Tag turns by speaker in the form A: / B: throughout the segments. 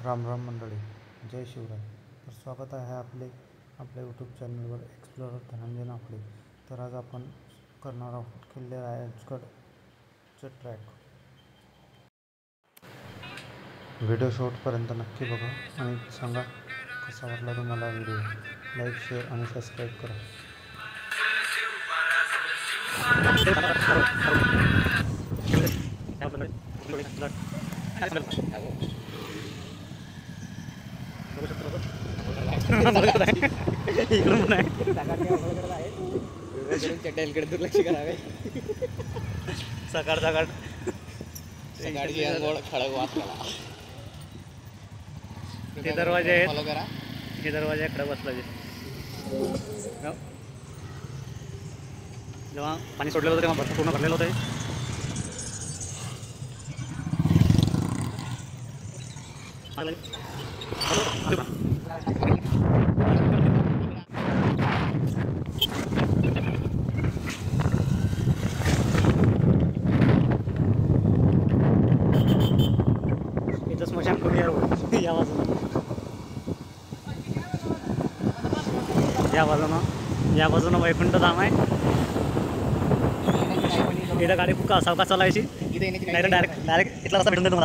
A: राम राम मंडळी, जय शिवराय. तर स्वागत आहे आपल्या यूट्यूब चॅनलवर एक्सप्लोरर धनंजय नाफडे. तर आज आपण करणार आहोत किल्ले रायगडचे ट्रॅक. व्हिडिओ शेवटपर्यंत नक्की बघा आणि सांगा कसा वाटला तुम्हाला व्हिडिओ. लाईक, शेअर आणि सबस्क्राईब करा.
B: चड्ड्याकडे दुर्लक्ष करावे.
C: सकाळ सकाळ
B: सकाळची अंघोळ खडक वाचला.
C: ते दरवाजे आहेत.
B: फॉलो करा.
C: हे दरवाजा इकडे बसला जेव्हा पाणी सोडलेलं होतं तेव्हा भरपूर पूर्ण भरलेलं होतं. इथं स्मशान कमी आहे या बाजूला. या बाजूनं वैकुंठ धाम आहे. इथं गाडी खूप सावकाश चालायची. नाही डायरेक्ट इथला रस्ता भेटून देतो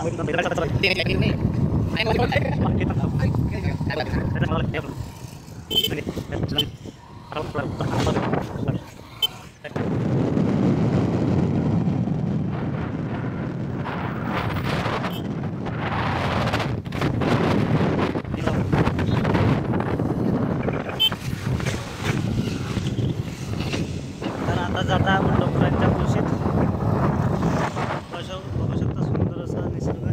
C: जाता डोंगरांच्या कुशीत बघू शकता सुंदर असा निसर्ग.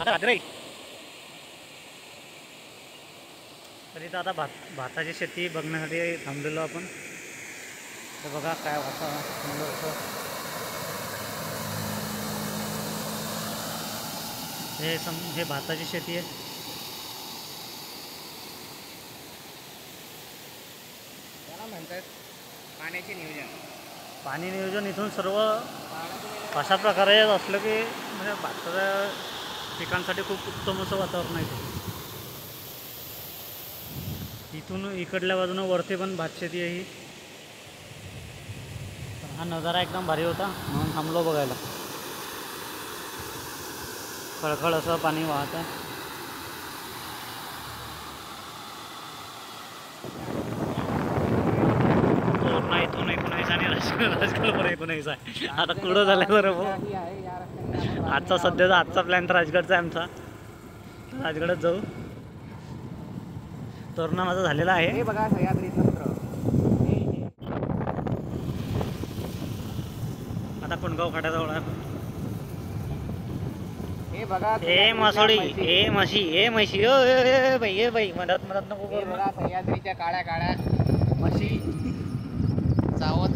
C: डोंगर आहे. तर इथं आता भाताची शेती बघण्यासाठी थांबलेलो आपण. तर बघा काय वातावरण सुंदर असं. हे भाताची शेती आहे.
B: त्याला म्हणतात पाण्याचे नियोजन.
C: पाणी नियोजन इथून सर्व अशा प्रकारे असलं की म्हणजे भाताच्या पिकांसाठी खूप उत्तम असं वातावरण आहे. इथून इकडल्या बाजूनं वरती पण भात शेती आहे ही. हा नजारा एकदम भारी होता म्हणून थांबलो बघायला. खळखळ असं पाणी वाहत आहे. तोरणा इथून 19 आणि राजगड 19 आहे. आता कुठं झालं बरं भाऊ. आजचा प्लॅन तर राजगडचा आहे आमचा. राजगडच जाऊ. तोरणा माझा झालेला आहे.
B: हे बघा सह्याद्री नंतर
C: आता कोणगाव फाट्याजवळ आहे.
B: हे बघा
C: ए मासोडी, ए म्हशी, ए म्हशी. ए बाई मदत नको
B: हे
C: करू.
B: बघा सह्याद्रीच्या काळ्या काळ्या म्हशी चावत.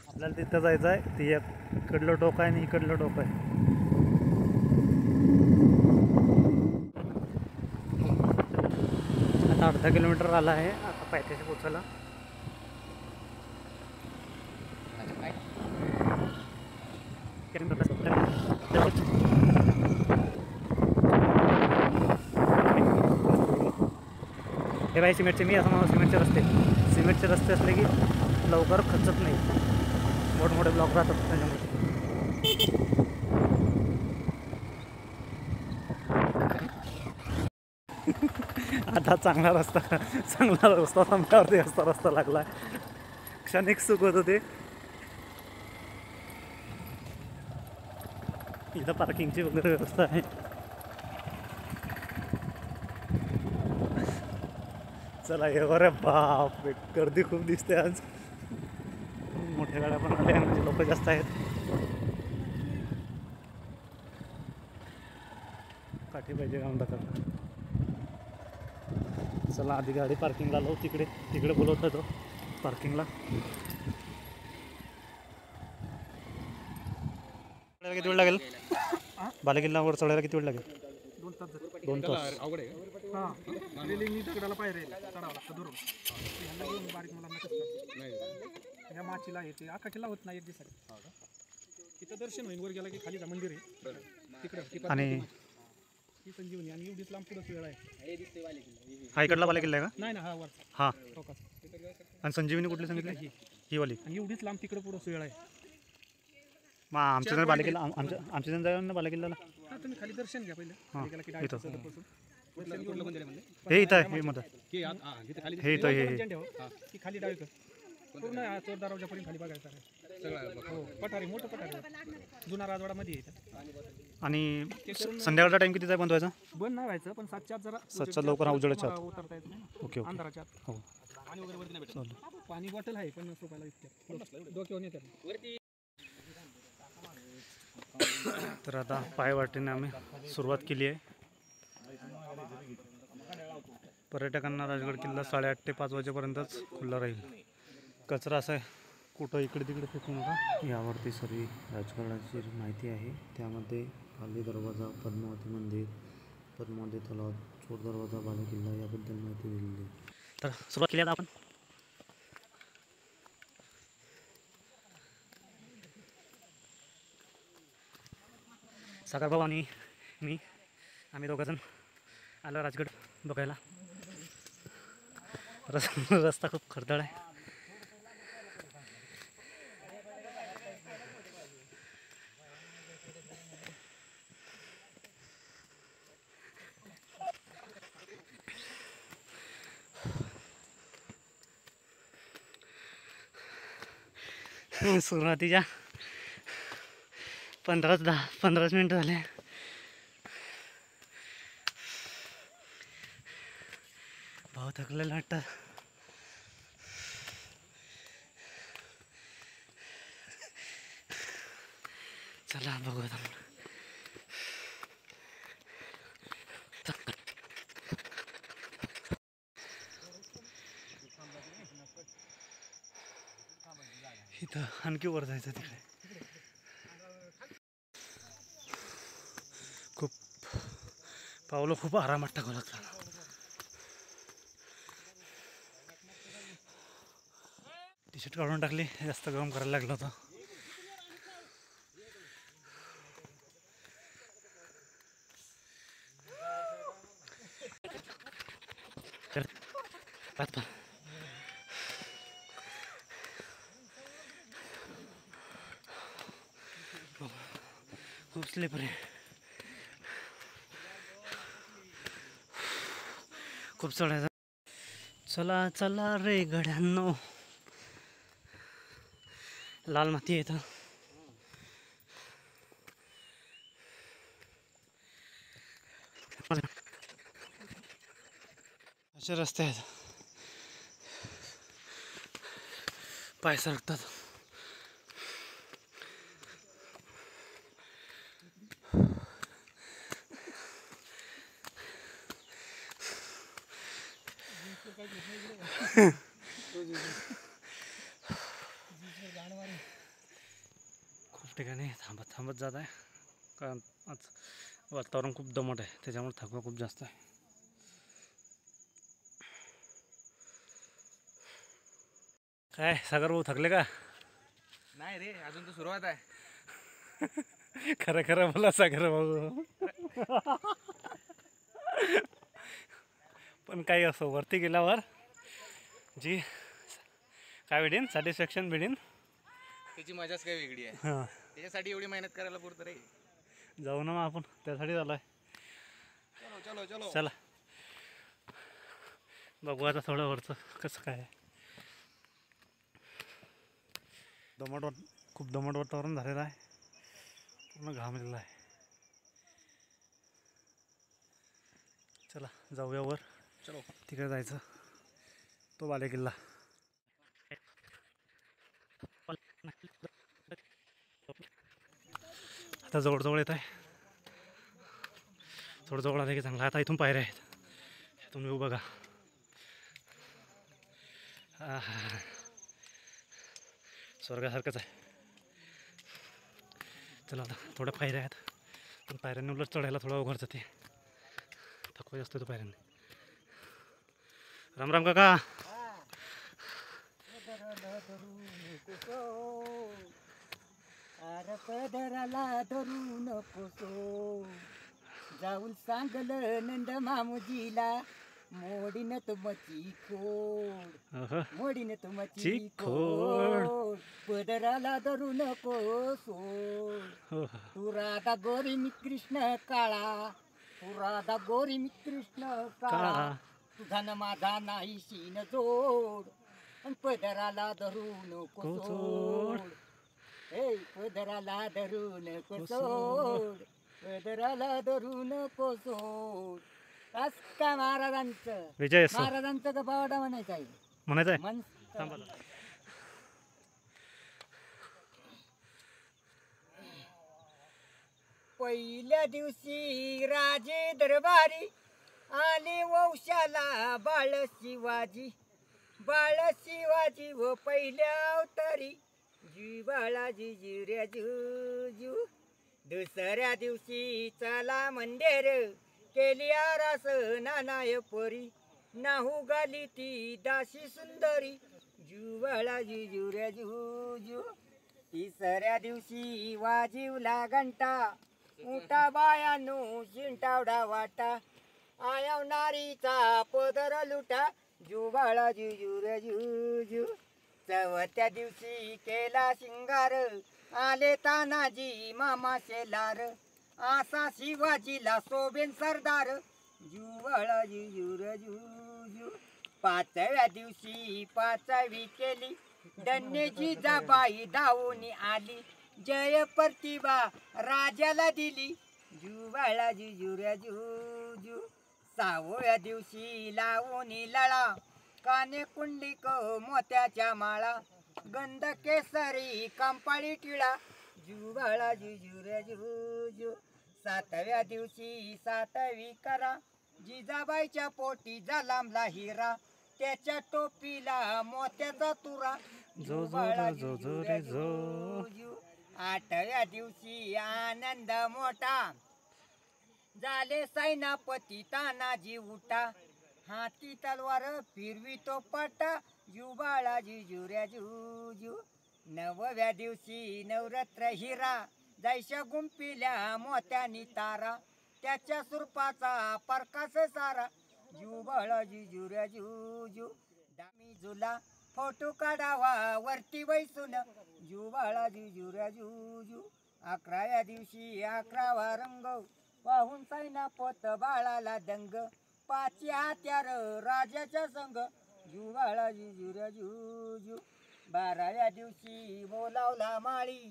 C: आपल्याला तिथं जायचं आहे. ती इकडलं टोक आहे आणि इकडलं टोक आहे. आता अर्धा किलोमीटर आला आहे. आता पायथ्याशी पोचायला. हे बाई सिमेंटचे, मी असं म्हणून सिमेंटचे रस्ते असले की लवकर खचत नाही. मोठमोठे ब्लॉक राहतात त्याच्यामध्ये. आता चांगला रस्ता संपल्यावरती रस्ता लागला. क्षणिक सुख होतं ते. इथं पार्किंगची वगैरे व्यवस्था आहे. चला ये. अरे बाप, गर्दी खूप दिसते आज. मोठ्या गाड्या पण आल्या म्हणजे लोक जास्त आहेत. काठी पाहिजे गाऊन टाकत. चला आधी गाडी पार्किंगला लावू. तिकडे बोलवत तो पार्किंगला. किती वेळ लागेल बालेकिल्ल्यावर चढायला? किती वेळ लागेल?
A: 2 तास
C: 2 तास.
B: अवघड आहे.
A: हां रेलिंगनी दगडाला पायऱ्या आहेत चढावं लागतं दुरून. ह्यांना घेऊन बारीक मुलांना कसं ह्या माचीला आहे ते अख्खा किल्ला होत नाही एक दिवसात. तिथं दर्शन होईल. वर गेला की खालीचा मंदिर आहे तिकडं.
C: आणि
A: ही संजीवनी आणि एवढीच लांब पुढं वेळ आहे.
C: हा इकडला बालेकिल्ला आहे का?
A: नाही ना हा वरचा
C: हां.
A: टोकाचा.
C: आणि संजीवनी कुठली सांगितली? ही वाली.
A: आणि एवढीच लांब तिकडं पुढं वेळ आहे.
C: मग आमच्या जण बालेकिल्ला आमच्या जण जाऊया ना बालेकिल्ल्याला.
A: हा तुम्ही खाली दर्शन घ्या पहिलं.
C: हां
A: गेला की
C: इथं.
A: कुठलं मंदिर आहे
C: हे इथं आहे. हे मध्ये हे इथं हे
A: की खाली डावी कर पूर्ण चोर दरवाजापर्यंत खाली बघायचं आहे. हो पठारी मोठं पठारी आहे. जुना राजवाडामध्ये येतं.
C: आणि संध्याकाळचा टाइम कितीचा आहे बंद व्हायचा?
A: बंद नाही व्हायचं पण 7च्या आत जरा
C: 7च्या लवकर उजेडाच्या आत.
A: उतरता येत नाही ना.
C: Okay okay.
A: अंधाराच्या आत.
C: हो
A: पाणी वगैरे वरती नाही भेटत. पाणी बॉटल आहे 50 रुपयाला इतक्या डोक्यावर येतात.
C: तर आता पायवाटेने आम्ही सुरुवात केली आहे. पर्यटकांना राजगड किल्ला 8:30 ते 5 वाजेपर्यंतच खुल्ला राहील. कचरा असा आहे कुठं इकडे तिकडे फेकू नका. यावरती सर्व राजगडाची माहिती आहे. त्यामध्ये खाली दरवाजा, पद्मावती मंदिर, पद्मावती तलाव, चोर दरवाजा, बालेकिल्ला याबद्दल माहिती दिलेली आहे. तर सुरुवात केली आता आपण. सागरभाऊ आणि मी आम्ही दोघंजण आलो राजगड बघायला. रस्ता खूप खडतळ आहे. सुरुवातीच्या 15 मिनिट झाले. भाऊ थकलेला वाटतं. चला बघू आता. इथं आणखी वर जायचं तिकडे. खूप पावलं खूप आरामात टाकावं लागतं. टी शर्ट काढून टाकली. जास्त गरम करायला लागलं होतं. खूप स्लिपर आहे. खूप चढायचं. चला चला रे गड्यांनो. लाल माती आहे इथं. असे रस्ते आहेत. पाय सरकतात. खूप ठिकाणी थांबत जात आहे कारण आज वातावरण खूप दमट आहे. त्याच्यामुळे थकवा खूप जास्त आहे. काय सागर भाऊ थकले का?
B: नाही रे अजून तर सुरुवात आहे.
C: खरं खरं बोला सागर भाऊ. पण काही असो वरती गेल्यावर जी काय भेटेन सॅटिस्फॅक्शन भेटेन.
B: त्याची मजाच काही वेगळी आहे.
C: हां
B: त्याच्यासाठी एवढी मेहनत करायला पुरतं रे.
C: जाऊ ना मग आपण त्यासाठी झालो आहे.
B: चलो चलो चलो
C: चला बघू आता थोडं वरचं कसं काय. खूप दमट वातावरण झालेलं आहे. पूर्ण घामलेलं आहे. चला जाऊया वर.
B: चलो
C: तिकडे जायचं तो बालेकिल्ला. आता जवळजवळ येत आहे. थोडं जवळ आलं की चांगला. आता इथून पायऱ्या आहेत, तुम्ही बघा. स्वर्गासारखंच आहे. चला आता थोड्या पायऱ्या आहेत, पण पायऱ्यांनी उलट चढायला थोडं अवघड जाते, थकवा जास्त तो पायऱ्यांनी. राम राम काका.
D: पदराला धरू नकोसो, जाऊन सांगलं नंद मामुजीला, मोडीन तुमची खोड, मोडीन तुमची खोड, पदराला धरू नकोसो. तू राधा गोरी मी कृष्ण काळा, तू राधा गोरी मी कृष्ण काळा, तुझा न माझा नाही शीन जोड, आणि पदराला धरू नको सोड. ए पदराला धरू नको सोड, पदराला धरू नको सोड. आज का महाराजांचं,
C: विजय असो
D: महाराजांचं का पावडा म्हणायचं आहे,
C: म्हणायचं आहे.
D: मन
C: थांबा.
D: पहिल्या दिवशी राजे दरबारी आले वंशाला बाळ शिवाजी, बाळ शिवाजी व पहिल्या अवतारी, जी बाळाजी जिऱ्या जुजू. दुसऱ्या दिवशी चला मंडेर केली आरास नानाय परी, नाहू गाली ती दासी सुंदरी, जू बाळाजी जुऱ्या जुजू. तिसऱ्या दिवशी वाजिवला घंटा, उठा बायानो शिंटावडा वाटा, आयाव नारीचा पदर लुटा, जू बाळाजी जुऱ्या जुजू. चौथ्या दिवशी केला शिंगार, आले तानाजी मामा शेलार, आसा शिवाजीला शोभेन सरदार, जू बाळाजी जुऱ्या जुजू. पाचव्या दिवशी पाचवी केली, धन्यची जाबाई धावून आली, जय प्रतिभा राजाला दिली, जू बाळाजी जुऱ्या जुजू. सहाव्या दिवशी लावून लळा, काने कुंडलिक मोत्याच्या माळा, गंध केसरी कंपाळी टिळा, जू बाळाजी जुऱ्या जुजू. सातव्या दिवशी सातवी करा, जिजाबाईच्या पोटी जलामला हिरा, त्याच्या टोपीला मोत्याचा तुरा,
C: जो
D: बाळाजी
C: जो जो
D: जुऱ्या
C: रे जो.
D: जुजू. आठव्या दिवशी आनंद मोठा, झाले सैनापती तानाजी उठा, हाती तलवार फिरवी तो पटा, जू बाळाजी जुऱ्या जुजू. नवव्या दिवशी नवरात्र हिरा, जैशा गुंपिल्या मोत्यानी तारा, त्याच्या सुरपाचा परकास सारा, जू बाळाजी जुऱ्या जुजू. दामी जुला फोटो काढावा वरती बैसून, जू बाळाजी जुऱ्या जुजू. 11व्या दिवशी 11वा रंग, वाहून सैनापत बाळाला दंग, पाची हात्यार राजाच्या संग, जू बाळाजी जुऱ्या जुजू. 12व्या दिवशी बोलावला माळी,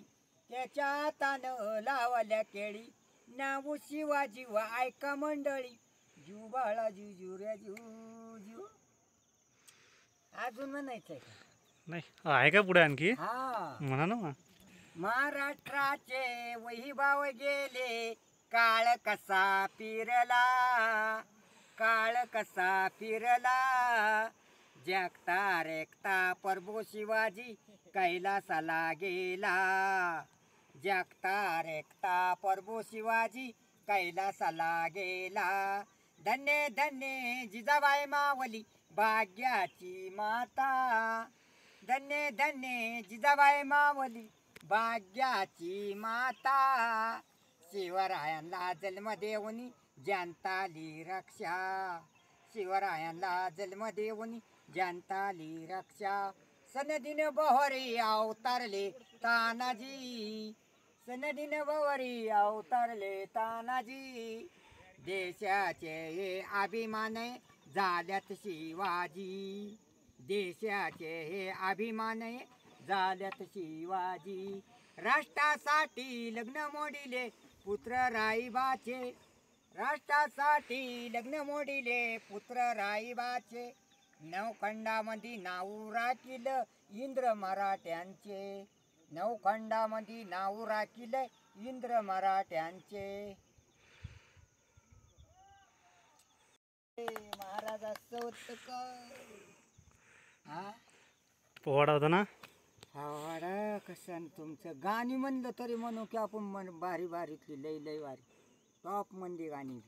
D: त्याच्या हातानं लावल्या केळी, नाव शिवाजी व ऐका मंडळी, जू बाळाजी जुऱ्या जुजू. अजून म्हणायचंय का?
C: नाही आहे का पुढे आणखी?
D: हा.
C: म्हणा ना मग.
D: महाराष्ट्राचे वैभव गेले, काळ कसा फिरला, काळ कसा फिरला, जगता रेखता प्रभू शिवाजी कैलासाला गेला, जगता रेखता प्रभू शिवाजी कैलासाला गेला. धन्य धन्य जिजाबाई मावली भाग्याची माता, धन्य धन्य जिजाबाई मावली भाग्याची माता. शिवरायांना जन्म देऊनी जनताली रक्षा, शिवरायांना जन्म देऊनी जनताली रक्षा. सनदीन बहरी अवतारले तानाजी, सनदीन बहरी अवतारले तानाजी. देशाचे हे अभिमान झाल्यात शिवाजी, देशाचे हे अभिमान झाल्यात शिवाजी. राष्ट्रासाठी लग्न मोडिले पुत्र राईबाचे, राष्ट्रासाठी लग्न मोडिले पुत्र राईबाचे. नवखंडामध्ये नाव राखिलं इंद्र मराठ्यांचे, नवखंडामध्ये नाव राखिलं इंद्र मराठ्यांचे. महाराजाचं होतं का हा
C: पोवाडा होता ना.
D: हाडा कसं तुमचं गाणी म्हणलं तरी म्हणू की आपण भारी भारीतली लई लई भारी टॉप मंदी गाणी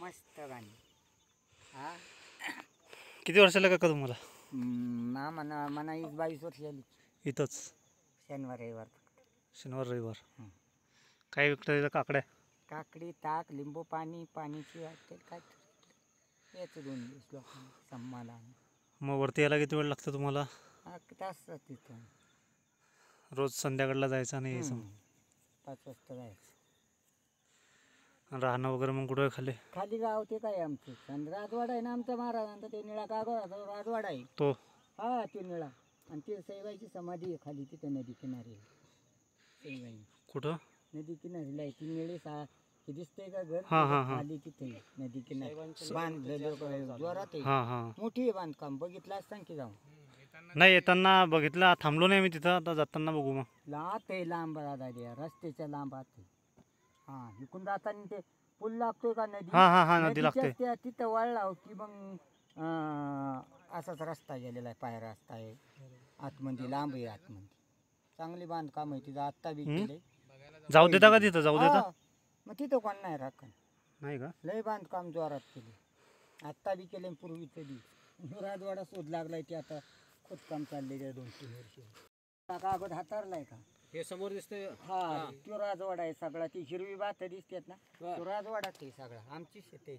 D: मस्त गाणी हा
C: किती वर्षाला काका तुम्हाला?
D: म्हणा म्हणा 22 वर्ष झाली
C: इथंच
D: शनिवार रविवार
C: शनिवार रविवार.
D: हं.
C: काय विकतं तिथं? काकड्या.
D: काकडी ताक लिंबू पाणीची वाटते काय याच 2 दिवस लोकांना सम्माला
C: मग वरती यायला किती वेळ लागतो तुम्हाला?
D: तास तिथं
C: रोज संध्याकाळला जायचं आणि यायचं मग.
D: 5 वाजता जायचं.
C: आणि राहणं वगैरे मग कुठं खाली?
D: खाली गाव ते काय आमचं आणि राजवाडा आहे ना आमचा महाराजांचा ते निळा कागोराचा राजवाडा आहे
C: तो
D: हा ते निळा आणि ते सईबाईची समाधी आहे खाली तिथं नदी किनारी सईबाई
C: कुठं?
D: नदी किनारीला आहे ती निळे हे दिसतंय का घर
C: हां हां हां
D: खाली तिथे नदी किनारी बांधलेलं जोरात आहे
C: हां हां.
D: मोठी आहे बांधकाम बघितलं असतं की जाऊन
C: नाही येताना बघितलं, थांबलो नाही मी तिथं. आता जाताना बघू मग.
D: लाट आहे लांब राजा रस्त्याच्या लांब आहे हा इकडून जाताना ते पूल लागतोय का नदी
C: हां हां हां नदी लागते.
D: नदीच्याच त्या तिथं वळला की मग असाच रस्ता गेलेला आहे पाय रस्ता आहे आतमध्ये लांब आहे आतमध्ये चांगली बांधकाम आहे तिथं आत्ता बी केले.
C: जाऊ देता का तिथं? जाऊ देता?
D: मग तिथं कोण नाही राखण
C: नाही का?
D: लय बांधकाम जोरात केले आत्ता बी केले पूर्वीचं बी राजवाडा शोध लागलाय ते आता खोदकाम चालले 2-3 वर्ष कागद हातारलाय का
B: हे समोर दिसतंय
D: हा तो राजवाडा आहे सगळा ती हिरवी भात दिसतात ना तो राजवाडा ते सगळा आमची शेत आहे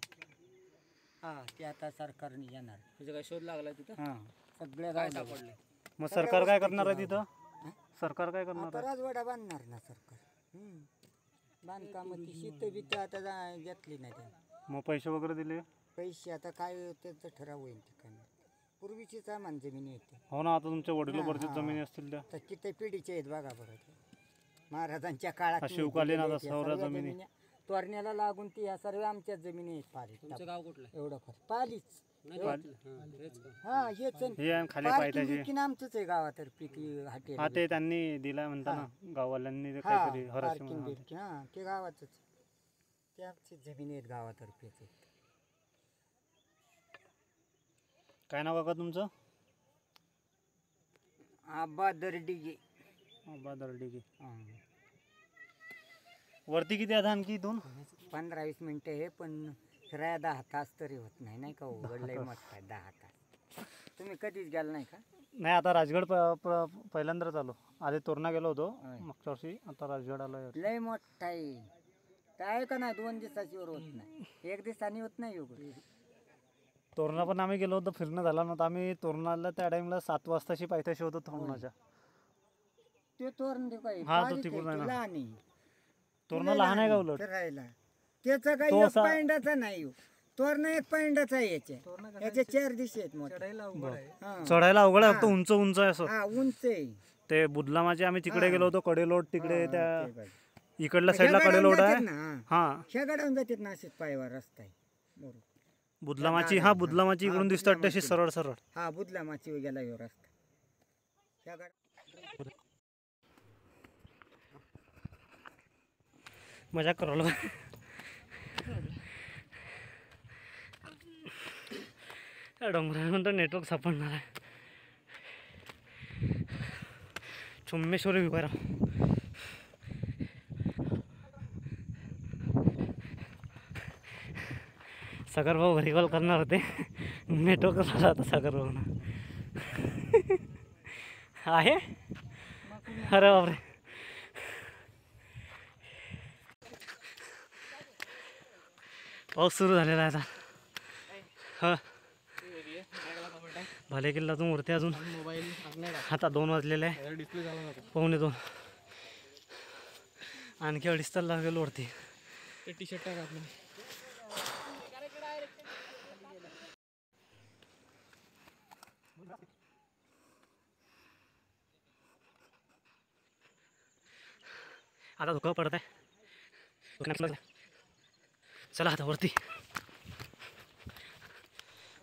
D: हा ते आता सरकारने येणार
B: तुझा काय शोध लागला तिथं?
D: हा सगळ्या
B: काय
D: राजवाडा.
B: सापडले?
C: मग सरकार काय करणार आहे तिथं? सरकार काय करणार
D: आता
C: आहे?
D: राजवाडा बांधणार ना सरकार बांधकामाची शेत बी आता घेतली नाही त्यांनी
C: मग पैसे वगैरे दिले?
D: पैसे आता काय त्यांचं ठराव होईल ठिकाणी पूर्वीची सामान जमिनी येते
C: हो ना. आता तुमच्या वडिलोपार्जित
D: हा.
C: जमिनी असतील त्या.
D: तर किती पिढीचे आहेत बघा बरं ते. महाराजांच्या काळात
C: हा शिवकालीन आता सौरा जमिनी.
D: तोरण्याला लागून ती ह्या सर्व आमच्याच जमिनी आहेत पाली
B: तुमचं गाव कुठलं?
D: एवढं खरं पालीच
B: नाही हेच का?
D: हा हेच
C: हे आणि खाली पायथ्याचे.
D: पार्किंग आमचंच आहे गावातर्फे की हॉटेल
C: हा ते त्यांनी दिलाय म्हणता ना गाववाल्यांनी ते
D: हा
C: काहीतरी हरस
D: पार्किंग
C: म्हणून.
D: बिर्किंग हा ते गावातच ते आमची जमिनी आहेत गावातर्फेच आहेत.
C: काय नाव काका तुमचं?
D: आबा दर्डिगे
C: दर्डी. वरती किती आता आणखी इथून?
D: 15-20 मिनिटं हे पण फिराया 10 तास तरी होत नाही नाही का उघडलंय मस्त आहे 10 तास. तुम्ही कधीच गेला नाही का?
C: नाही आता राजगड पहिल्यांदाच आलो. आधी तोरणा गेलो होतो मागच्या वर्षी. आता राजगड आलो.
D: लय मोठा आहे काय का नाही 2 दिवसाची वर होत नाही 1 दिवसानी होत नाही एवढं.
C: तोरणा पण आम्ही गेलो होतो, फिरणं झालं नव्हतं. आम्ही तोरणाला त्या टाइमला 7 वाजताची पायथ्याशी होतो तोरणाच्या.
D: ते तोरण ते काय
C: हा, तो
D: बारीक
C: तिकडून आहे
D: आहे,
C: ना.
D: लहान आहे.
C: तोरणा लहान आहे का उलट?
D: फिरायला त्याचा काही
C: तो
D: एक
C: असा-
D: पायंडाचा नाही हो. तोरण 1 पायंडाचा आहे याचे 4 दिशे आहेत मोठे हा.
C: चढायला अवघड आहे, फक्त उंच उंच आहे असं.
D: हा उंच आहे
C: ते बुदलामाचे आम्ही तिकडे गेलो होतो, कडेलोट तिकडे
D: हा,
C: त्या
D: ते बाई.
C: इकडल्या
D: ह्या
C: साईडला
D: गाड्यावर
C: कडेलोट आहे.
D: जातात ना,
C: हा
D: ह्या गाड्यावर जातात ना असेच पायवर रस्ता आहे बरोबर.
C: बुदलामाची. हा बुदलामाची इकडून दिसतात तशी सरळ सरळ.
D: हा बुधला माची गेला ह्यो रस्ता ह्या गाड्या
C: मजा करायला त्या डोंगरानंतर नेटवर्क सापडणार आहे. चुम्मेश्वरी विवारा. सागर भाऊ घरी कॉल करणार होते, नेटवर्क झाला आता सागर भाऊ आहे. अरे बापरे. पाऊस सुरू झालेला आहे आता. हा भाले किल्ल्यातून वरती अजून आता 2 वाजलेले आहे.
B: डिस्प्ले झाला नव्हता.
C: 1:45. आणखी 2.5 तास लागेल वरती.
B: ते टी शर्ट टाक आपलं.
C: आता धुकं पडत आहे. चला आता वरती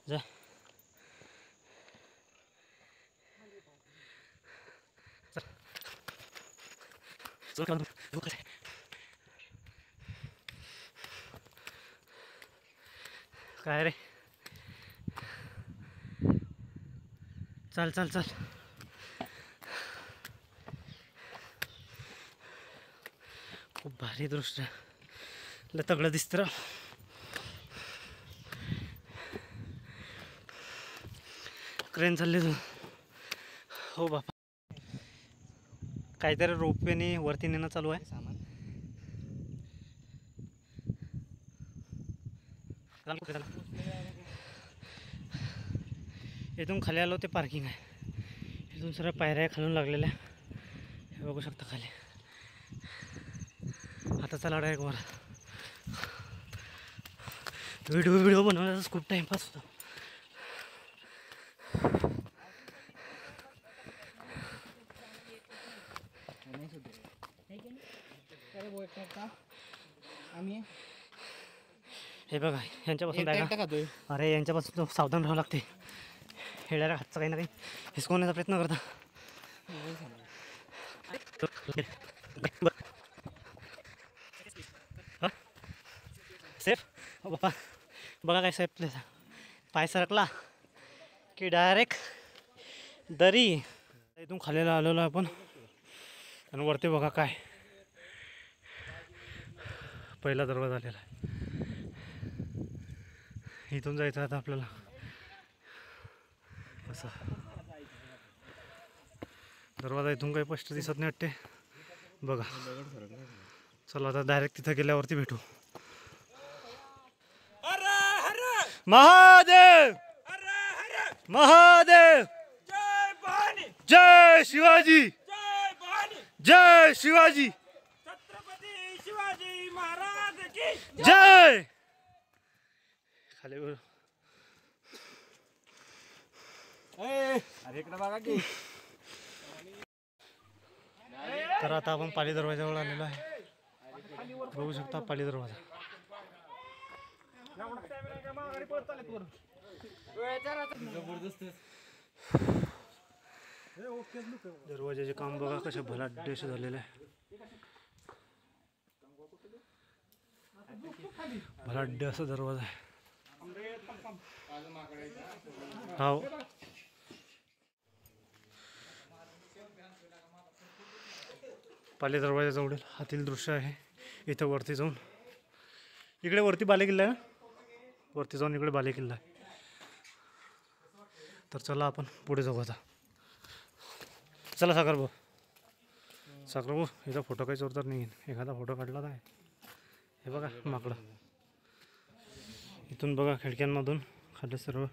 C: जा. काय रे चल चल चल. खूप भारी दृश्य लय तगडं दिसतं राव. क्रेन चालली तू. हो बापा. काहीतरी रोपवेने वरती नेणं चालू आहे सामान. इथून खाली आलो ते पार्किंग आहे. इथून सगळ्या पायऱ्या खालून लागलेल्या हे बघू शकता खाली. आता चला डायरेक्ट वर. व्हिडिओ बनवण्याचा खूप टाइमपास होता. हे बघा यांच्यापासून बॅगा. अरे यांच्यापासून तो सावधान राहावं लागते. हेळ्याला हातचा काही ना काही हिसकवण्याचा प्रयत्न करता. सेफ हो बापा. बघा काय सेफ. पाय सरकला की डायरेक्ट दरी. इथून खालीला आलेलो आपण आणि वरती बघा काय पहिला दरवाजा आलेला आहे. इथून जायचं आता आपल्याला. असं दरवाजा इथून काही स्पष्ट दिसत नाही वाटते बघा. चला आता डायरेक्ट तिथं गेल्यावरती भेटू. महादेव महादेव. जय शिवाजी. जय शिवाजी.
A: छत्रपती शिवाजी महाराज की
C: जय. खाली बोल.
B: अरे इकडे बघा की.
C: तर आता आपण पाली दरवाजावर आलेलो आहे. बघू शकता पाली दरवाजा. दरवाजाचे काम बघा कशा भलाढ्य झालेलं आहे. भलाढ्य असा दरवाजा आहे. हो पाली दरवाजाजवळील हातील दृश्य आहे. इथं वरती जाऊन इकडे वरती बालेकिल्ला आहे ना. वरती जाऊन इकडे बालेकिल्ला आहे. तर चला आपण पुढे जाऊ आता. चला सागर भाऊ. सागर भाऊ याचा फोटो काही जोरदार नाही. एखादा फोटो काढला आहे. हे बघा माकडं. इथून बघा खिडक्यांमधून खाली सर्व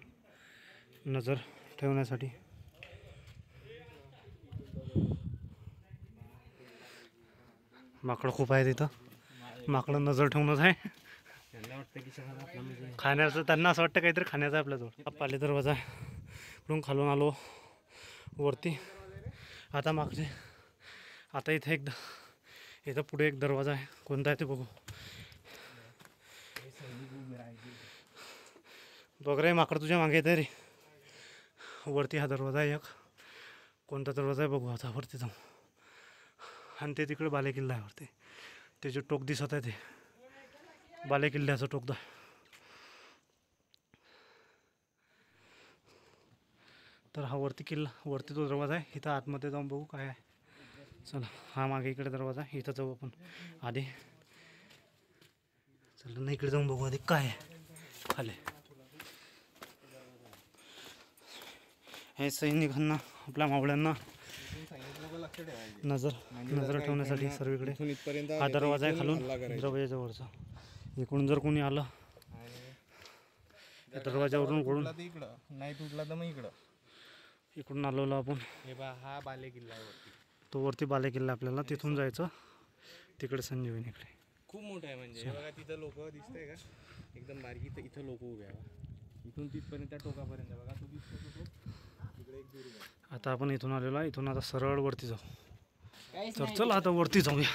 C: नजर ठेवण्यासाठी. माकडं खूप आहे तिथं. माकडं नजर ठेवूनच आहे. खाण्याचं त्यांना असं वाटतं काहीतरी खाण्याचं आहे आपल्याजवळ. पाली दरवाजा इकडून खालून आलो वरती. आता मागचे आता इथं पुढे एक दरवाजा आहे. कोणता आहे ते बघू. बघ रे माकड तुझ्या मागे येते रे. वरती हा दरवाजा आहे एक. कोणता दरवाजा आहे बघू आता वरती जाऊ. आणि ते तिकडे बालेकिल्ला आहे वरती. ते जे टोक दिसत आहे ते बालेकिल्ल्याचं टोक. तर हा वरती किल्ला वरती तो दरवाजा आहे. इथं आतमध्ये जाऊन बघू काय आहे. चला हा मागे इकडे दरवाजा आहे. इथं जाऊ आपण आधी. चला ना इकडे जाऊन बघू आधी काय आहे खाली. हे सैनिकांना आपल्या मावळ्यांना नजर ठेवण्यासाठी सर्वीकडे हा दरवाजा आहे खालून दरवाजावरचा. इकडून जर कोणी आलं या दरवाजावरून वळून
B: नाही तुटला तर मग इकडं.
C: इकडून आलेलो आपण.
B: हे बा हा बालेकिल्ला आहे वरती.
C: तो वरती बालेकिल्ला आपल्याला तिथून जायचं. तिकडे संजीवनीकडे
B: खूप मोठं आहे म्हणजे. हे बघा तिथं लोक दिसतंय का एकदम बारीक. इथं लोक उभे आहे. इथून तिथपर्यंत त्या टोकापर्यंत बघा तो दिसतो तो. तिकडे एक दूर आहे. आता
C: आपण इथून आलेलो आहे. इथून आता सरळ वरती जाऊ. तर चला आता वरती जाऊया.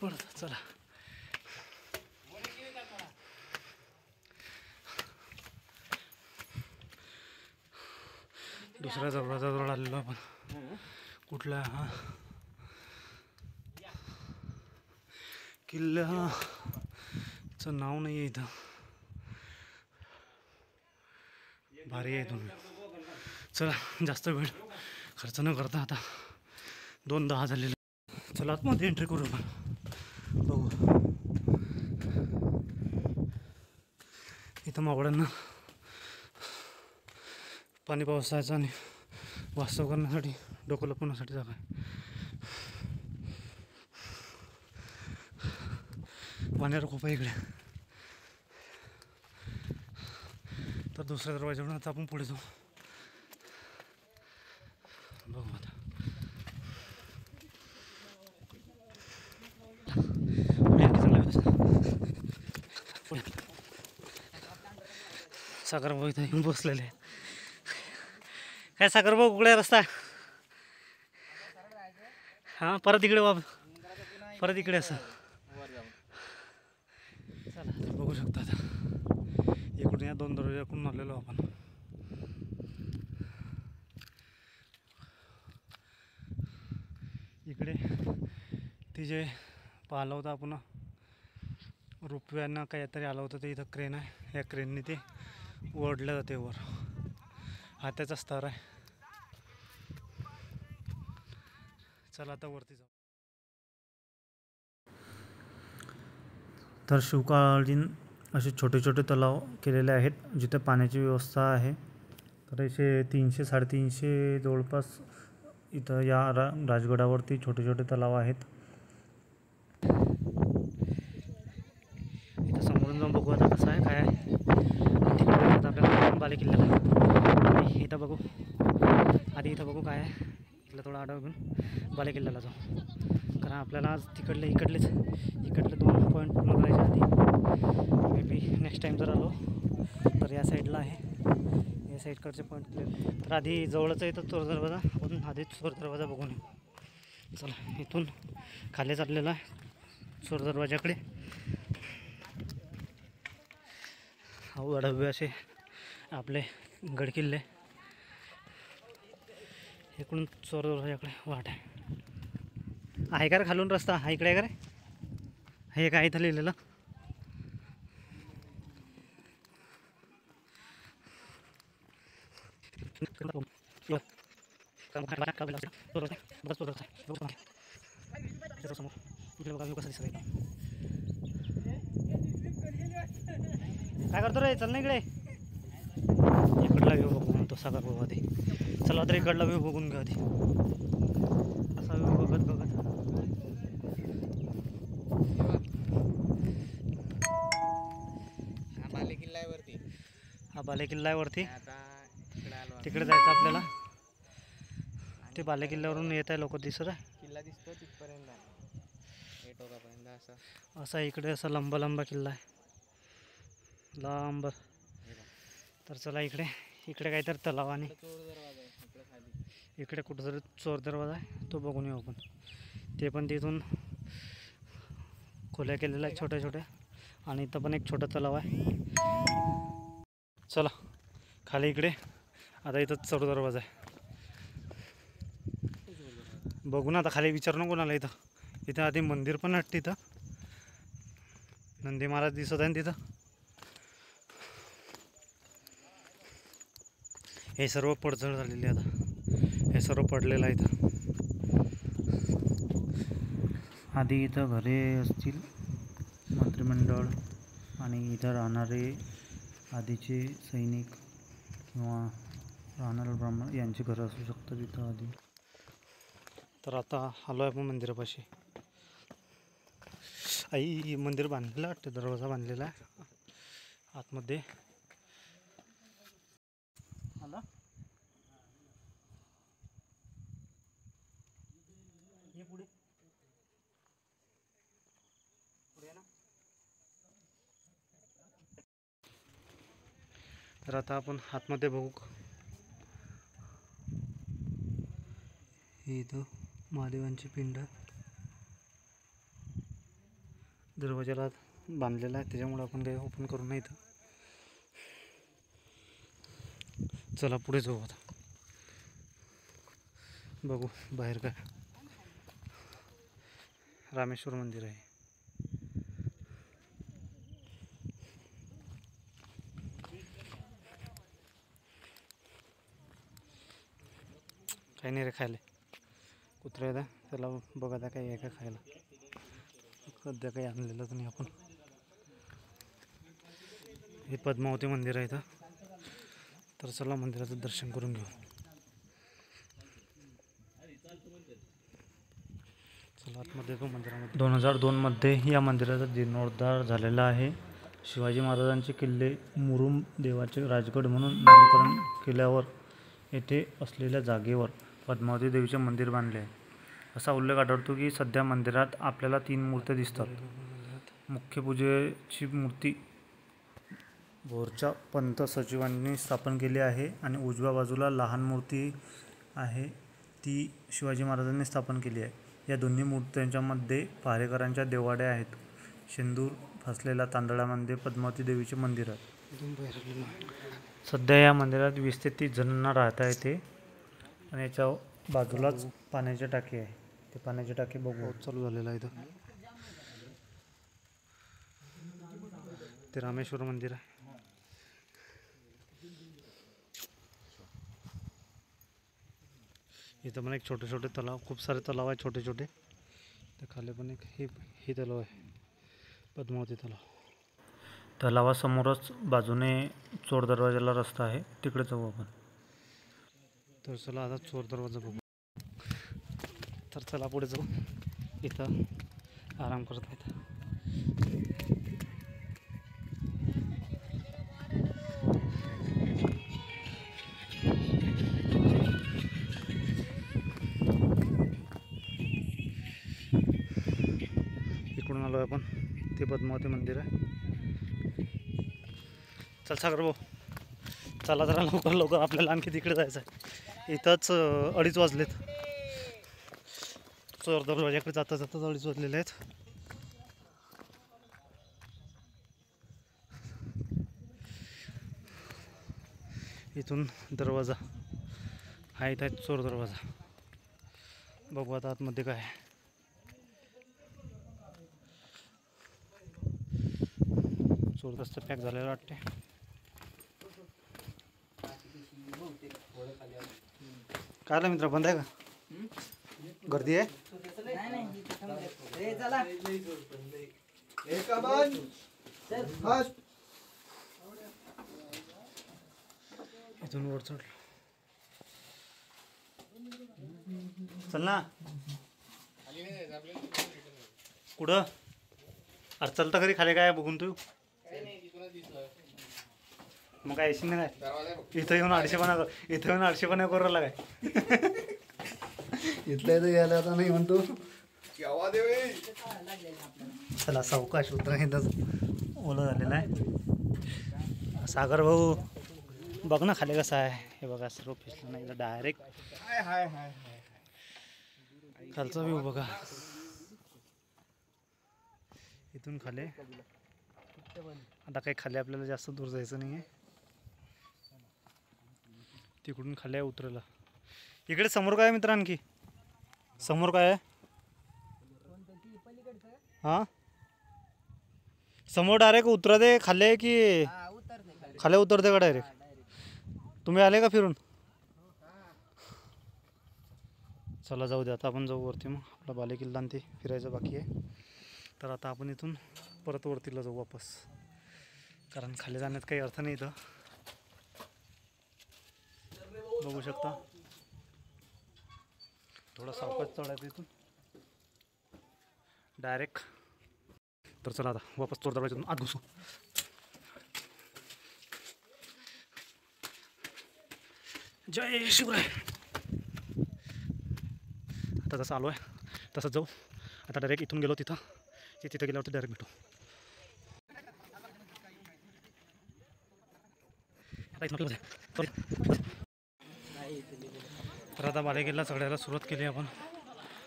C: पडत चला. दुसऱ्या दरवाजाजवळ आलेलो आपण. कुठला हा किल्ल्याचं नाव नाही आहे इथं. भारी आहे तुम्ही. चला जास्त वेळ खर्च न करता आता 2:10 झालेले. चला आतमध्ये एंट्री करू आपण. बघू इथं मावळ्यांना पाणी पावसायचं आणि वास्तव करण्यासाठी डोकं लपवण्यासाठी जागा आहे. पाण्यावर खूप आहे इकडे. तर दुसऱ्या दरवाजावरून आता आपण पुढे जाऊ. बघू आता सागर भाऊ इथं येऊन बसलेले आहेत. काय सागर भाऊ कुठे रस्ता? हां परत इकडे परत इकडे असं. चला बघू शकता आता इकडून या 2 दरवाजाकडून आलेलो आपण. इकडे ती जे पाहिलं होतं आपण रुपव्यानं काहीतरी आलं होतं ते इथं क्रेन आहे. या क्रेनने ते ओढलं जाते वर. हा त्याचा स्तर आहे. चला आता वरती जाऊ. तर शिवकालीन असे छोटे छोटे तलाव केलेले आहेत जिथे पाण्याची व्यवस्था आहे. तर इथे 300-350 जवळपास इथं या राजगडावरती छोटे छोटे तलाव आहेत. इथं समोरून जाऊन बघू आता कसं आहे काय आहे. आता आपल्याला बालेकिल्ल्याला आणि इथं बघू आधी. इथं बघू काय आहे. इथलं थोडं आढावा घेऊन बालेकिल्ल्याला जाऊ. कारण आपल्याला आज इकडले 2 पॉईंट पूर्ण करायचे आधी. मे बी नेक्स्ट टाईम जर आलो तर या साईडला आहे. या साईडकडचे पॉईंट क्लिअर. तर आधी जवळच आहे तर चोर दरवाजा. आपण आधी चोर दरवाजा बघून येऊ. चला इथून खाली चाललेला आहे चोर दरवाजाकडे. अवघड असे आपले गडकिल्ले. इकडून चोर दरवाजाकडे वाट आहे का रे? खालून रस्ता हा इकडे आहे का रे? हे काय इथं लिहिलेलं? काय करतो रे? चल ना इकडे. इकडला व्ह्यू बघू म्हणतो सागर बाबा आधी. चला तर इकडला व्ह्यू बघून घ्या आधी. असा व्ह्यू बघत बघत
B: बालेकिल्ला आहे वरती.
C: हा बालेकिल्ला आहे वरती.
B: आता तिकडे आलो.
C: तिकडे जायचं आपल्याला. ते बालेकिल्ल्यावरून येत आहे लोक दिसत आहे.
B: किल्ला दिसतो तिथपर्यंत आहे. हे टोकापर्यंत असं
C: असा इकडे असा लंबा किल्ला आहे लांब. तर चला इकडे काहीतरी तलाव आणि
B: चोर दरवाजा आहे इकडे खाली.
C: इकडे कुठंतरी चोर दरवाजा आहे तो बघून येऊ आपण. ते पण तिथून खोल्या केलेल्या आहेत छोट्या छोट्या. आणि इथं पण एक छोटा तलाव आहे. चला खाली इकडे आता इथं चोर दरवाजा आहे. बघू ना आता खाली. विचारू नको कोणाला. इथं आधी मंदिर पण वाटतं. इथं नंदी महाराज दिसत आहे तिथं. हे सर्व पडझड झालेली आता. हे सर्व पडलेलं आहे इथं. आधी इथं घरे असतील मंत्रिमंडळ आणि इथं राहणारे आधीचे सैनिक किंवा राहणारे ब्राह्मण यांची घरं असू शकतात इथं आधी. तर आता आलो आहे आपण मंदिरापाशी. आई मंदिर बांधलेलं वाटतं. दरवाजा बांधलेला आहे आतमध्ये. आला ये पुढे ना. तर आता आपण आतमध्ये बघू. हे इथं महादेवांची पिंड दरवाजाला बांधलेला आहे त्याच्यामुळे आपण काही ओपन करू नये. इथं चला पुढे जाऊ आता. बघू बाहेर काय. रामेश्वर मंदिर आहे. खायला. कुत्रा आहे त्याला बघा त्या काही आहे का खायला. सध्या काही आणलेलंच नाही आपण. हे पद्मावती मंदिर आहे इथं. तर चला मंदिराचं दर्शन करून घेऊ. चला आतमध्ये येतो मंदिरामध्ये. 2002मध्ये या मंदिराचा जीर्णोद्धार झालेला आहे. शिवाजी महाराजांचे किल्ले मुरुम देवाचे राजगड म्हणून नामकरण केल्यावर येथे असलेल्या जागेवर पद्मावती देवीचे मंदिर बांधले आहे. असा उल्लेख आढळतो की सध्या मंदिरात आपल्याला 3 मूर्त्या दिसतात. मुख्य पूजेची मूर्ती भोरच्या पंत सचिवांनी स्थापन केली आहे आणि उजव्या बाजूला लहान मूर्ती आहे ती शिवाजी महाराजांनी स्थापन केली आहे. या दोन्ही मूर्त्यांच्यामध्ये पहारेकरांच्या देवाड्या आहेत. शेंदूर फसलेल्या तांदळामध्ये पद्मावती देवीचे मंदिर आहे. सध्या या मंदिरात 20 ते 30 जणांना राहता येते आणि याच्या बाजूलाच पाण्याची टाकी आहे. ते पाण्याची टाकी बघू चालू झालेलं आहे. इथं ते रामेश्वर मंदिर आहे. इथं पण एक छोटे छोटे तलाव, खूप सारे तलाव आहे छोटे छोटे. त्या खाली पण एक हे तलाव आहे, पद्मावती तलाव. तलावासमोरच बाजूने चोर दरवाजाला रस्ता आहे, तिकडे जाऊ आपण. तर चला आता चोर दरवाजा बघू. तर चला पुढे जाऊ. इथं आराम करत आहेत. इकडून आलो आपण. ते पद्मावती मंदिर आहे. चल सागर भाऊ, चला जरा लवकर लवकर, आपल्याला आणखी तिकडे जायचं आहे. इथंच 2:30 वाजलेत. चोर दरवाजाकडे जाता जाता 2:30 वाजलेले आहेत. इथून दरवाजा हा, इथं आहे चोर दरवाजा. बघू आता आतमध्ये काय आहे. चोर रस्ता पॅक झालेला वाटते. काय आलं मित्र, बंद आहे का? गर्दी आहे. इथून वर चढ. चल ना. कुठं? अरे चलता खरी खाली काय बघून तू. मग काय येशील ना काय? इथं येऊन 800पणा करू राहिला काय? इथल्या इथं गेला आता नाही म्हणतो. चला सावकाश उतरा. इथंच ओलं झालेलं आहे. सागर भाऊ बघ ना खाली कसं आहे. हे बघा सर्व फिसलं नाही डायरेक्ट. खालचा व्ह्यू बघा. इथून खाली आता काही खाली आपल्याला जास्त दूर जायचं नाही आहे. तिकडून खाली उतरायला. इकडे समोर काय आहे मित्र? आणखी समोर काय आहे? हां, समोर डायरेक्ट उतरा दे. खाली आहे की खाली उतरते का डायरेक्ट? तुम्ही आले का फिरून? चला जाऊ दे, आता आपण जाऊ वरती. मग आपला बालेकिल्ला आणि ते फिरायचं बाकी आहे. तर आता आपण इथून परत वरतीला जाऊ वापस, कारण खाली जाण्यात काही अर्थ नाही. इथं बघू शकता थोडा सावकाश चढायचं इथून डायरेक्ट. तर चला आता वापस चोर दरवाजातून आत घुसू. जय शिवराय. आता जसं आलो आहे तसंच जाऊ. आता डायरेक्ट इथून गेलो तिथं गेल्यावरती डायरेक्ट भेटू. तर आता बालेकिल्ला चढायला सुरुवात केली आपण.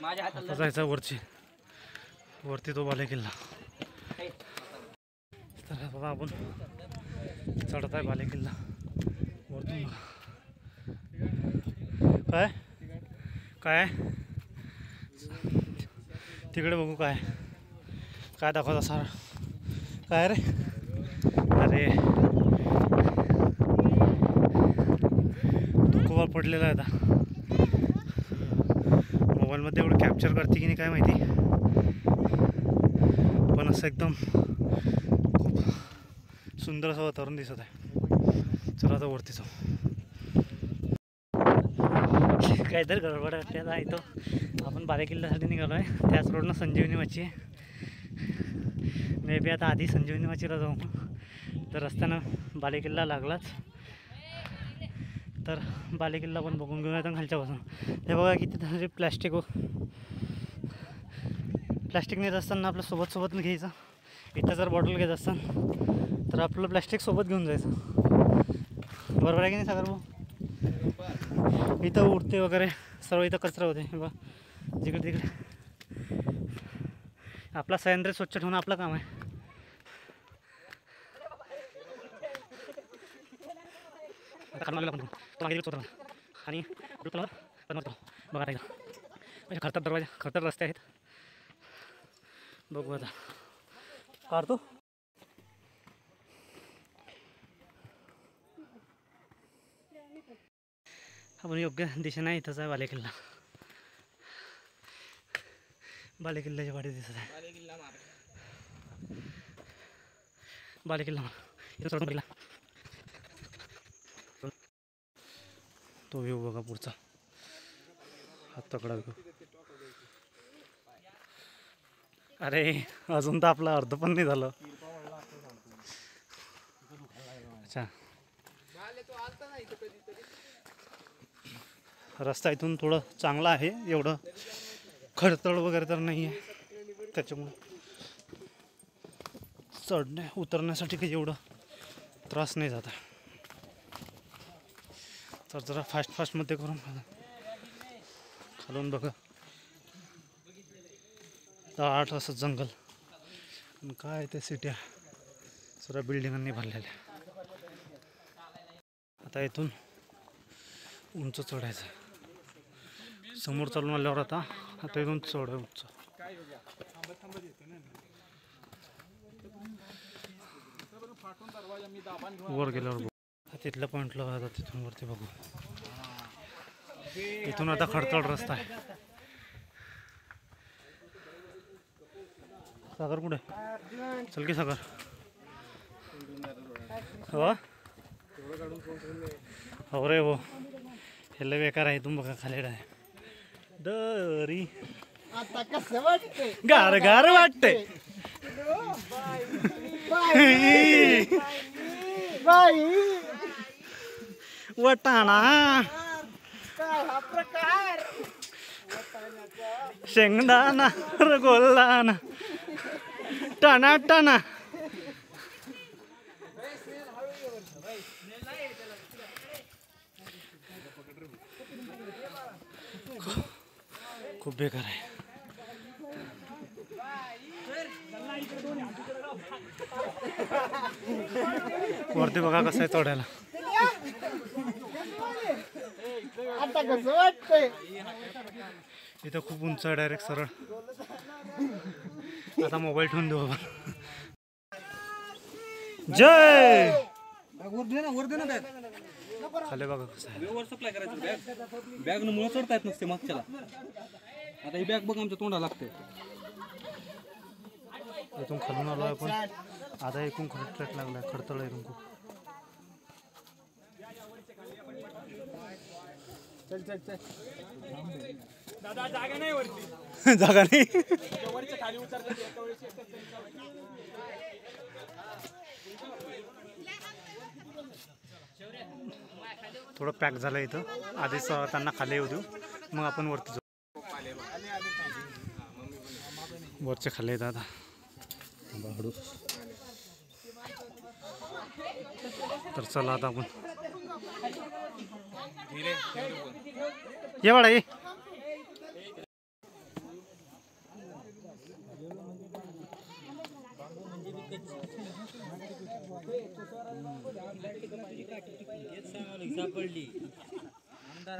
C: आता जायचं वरती तो बालेकिल्ला. तर बाबा आपण चढत आहे बालेकिल्ला वरतून. काय तिकडे बघू काय दाखवता सारा. काय रे? अरे धुकोबा पडलेला आहे आता. मोबाईलमध्ये एवढं कॅप्चर करते की नाही काय माहिती, पण असं एकदम खूप सुंदर असं वातावरण दिसत आहे. चला आता वरती जाऊ. काहीतरी गडबड असल्याचा आहे तो. आपण बालेकिल्ल्यासाठी निघालो आहे. त्याच रोडनं संजीवनी वाची आहे. मे बी आता आधी संजीवनी वाचीला जाऊ. तर रस्त्यानं बालेकिल्ला लागलाच तर बालेकिल्ला पण बघून घेऊया तर खालच्यापासून. हे बघा किती तरी प्लॅस्टिक नेत असताना आपलं सोबत घ्यायचं. इथं जर बॉटल घेत असताना तर आपलं प्लॅस्टिक सोबत घेऊन जायचं. बरोबर आहे की नाही सागर भाऊ? इथं उडते वगैरे सर्व इथं कचरा होते. हे बघा जिकडे तिकडे. आपला सह्याद्री स्वच्छ ठेवणं आपलं काम आहे. आणि बघा आता खरतर दरवाजा, खरतर रस्ते आहेत. बघू आता काढतो. आपण योग्य दिशेने इथंच आहे बालेकिल्ला. बालेकिल्ल्याची वाडी दिसत आहे. बालेकिल्ला तो व्ह्यू बघा पुढचा. हात तकडा व्ह्यू. अरे अजून तर आपलं अर्ध पण नाही झालं. अच्छा, रस्ता इथून थोडं चांगला आहे. एवढं खडतळ वगैरे तर नाही आहे. त्याच्यामुळे चढण्या उतरण्यासाठी काही एवढं त्रास नाही जात आहे. तर जरा फास्टमध्ये करून खालून बघा दाट असं जंगल. काय ते सिट्या सर्व बिल्डिंगांनी भरलेल्या. आता इथून उंच चढायचं. समोर चालून आल्यावर आता इथून चढ उंच. वर गेल्यावर तिथल्या पॉईंटला आता तिथून वरती बघू. इथून आता खडतळ रस्ता आहे. सागर कुठे? चल की सागर. हो रे हो. हेल्ले बेकार आहे. तुम बघा खाली आहे दरी.
D: आता कसं वाटतंय?
C: गार गार वाटते. वटाणा
D: काय हा प्रकार?
C: शेंगदाणा रगोल्लाना टना टना. खूप बेकार आहे. वरती बघा कसं आहे चढायला.
D: आता कसं वाटतंय?
C: इथं खूप उंच आहे. डायरेक्ट सरळ. आता मोबाईल ठेवून देऊ आपण. जय खाली बघा कसं आहे.
B: वर सप्लाय करायचं बॅग न मुळे चढता येत नसते मागच्याला. आता ही बॅग बघ आमच्या तोंडाला लागते.
C: इथून खालून आलो आपण. आता एकूण खरं ट्रॅक लागलाय. खडतळ इथून खूप.
A: चल दादा जागा नाही वरती.
C: जागा नाही.
A: वरच्या खाली उतरतात एका वेळेस.
C: थोडं पॅक झालं इथं. आधीच त्यांना खाली येऊ देऊ मग आपण वरती जाऊ. वरचे खाली येतात आता. तर चला आता आपण ये बाळा ये.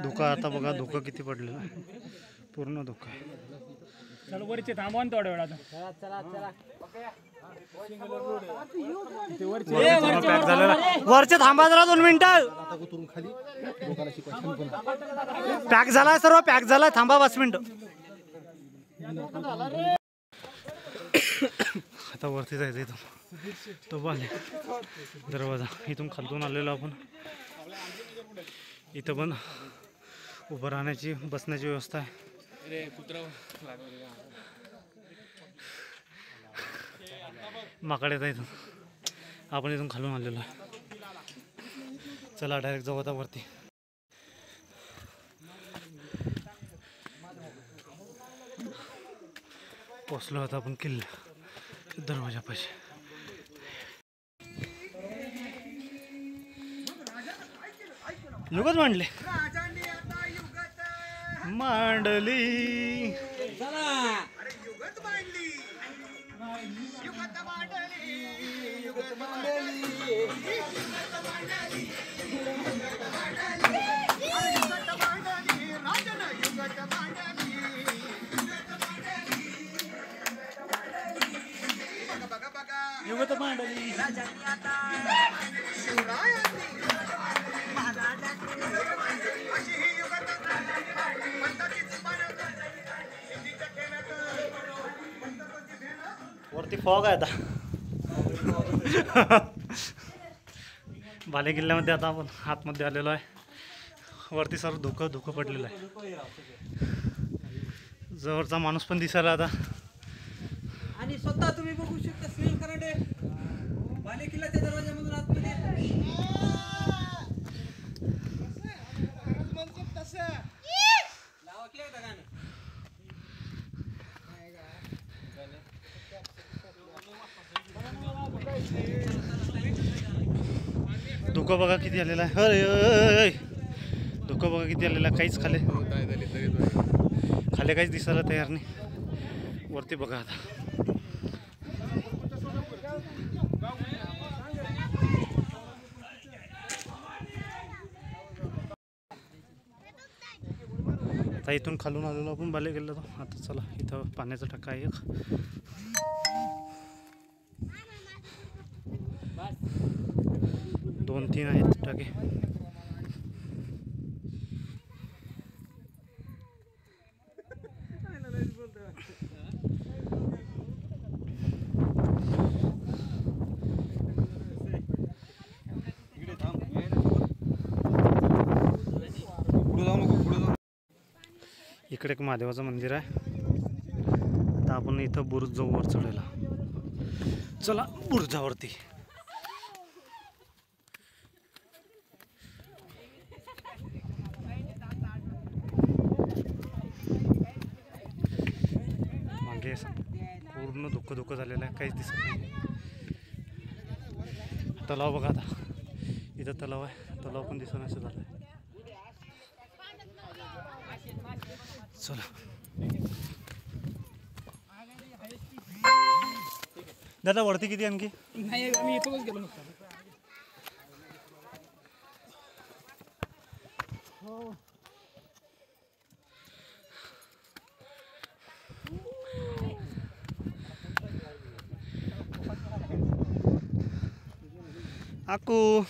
C: धुका आता बघा. धुकं किती पडलेलं आहे. पूर्ण धुकं आहे.
A: चल वरचे थांबवा थोड्या वेळात.
C: पॅक झालेला. वरचे थांबा जरा 2 मिनिटं. पॅक झालाय सर्व. पॅक झालाय. थांबा 5 मिनिटं. आता वरती जायचं इथून तो बाले दरवाजा इथून खालतून आलेलो आपण. इथं पण उभं राहण्याची बसण्याची व्यवस्था आहे. माकडे येतात इथून. आपण इथून खालून आलेलो आहे. चला डायरेक्ट जाऊ आता वरती. पोचलो आता आपण किल्ला दरवाजापाशी. युगत मांडले मांडली युगत मांडली वरती फॉग आहे आता. बाले किल्ल्यामध्ये आता आपण आतमध्ये आलेलो आहे. वरती सर्व धुकं पडलेलं आहे. जवळचा माणूस पण दिसायला आता.
E: आणि स्वतः तुम्ही बघू शकता सुनील कराडे बाले किल्ल्याच्या दरवाजामधून आतमध्ये लावा की एकदा गाणं.
C: धुकं बघा किती आलेला आहे. अरे धुकं बघा किती आलेला आहे. काहीच खाली काहीच दिसायला तयार नाही. वरती बघा आता. आता इथून खालून आलेलो आपण बाले गेलो. आता चला इथं पाण्याचा टाका आहे एक. 2-3 आहेत टाके. इकडे एक महादेवाचं मंदिर आहे. आता आपण इथं बुरुज जाऊ वर चढायला. चला बुरुजावरती. मागे पूर्ण धुकं झालेलं आहे. काहीच दिसत नाही. तलाव बघा आता. इथं तलाव आहे. तलाव पण दिसत नसं झालं. चला दादा वरती किती आणखी.
A: नाही आम्ही इथूनच गेलो नसतो.
C: आकू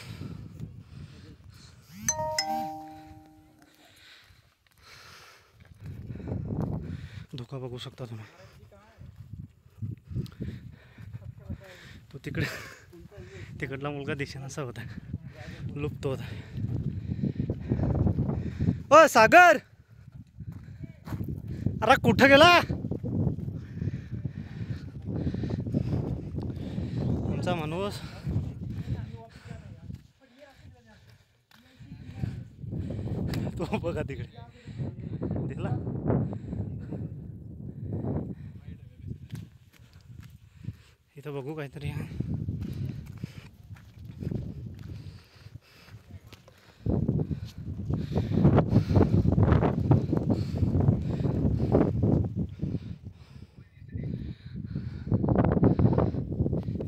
C: धोका बघू शकता तुम्ही. तो तिकडला मुलगा दिसेनासा होता. लुप्त होता. ओ सागर अरे कुठं गेला. आमचा माणूस तो बघा तिकडे दिसला. इथं बघू काहीतरी.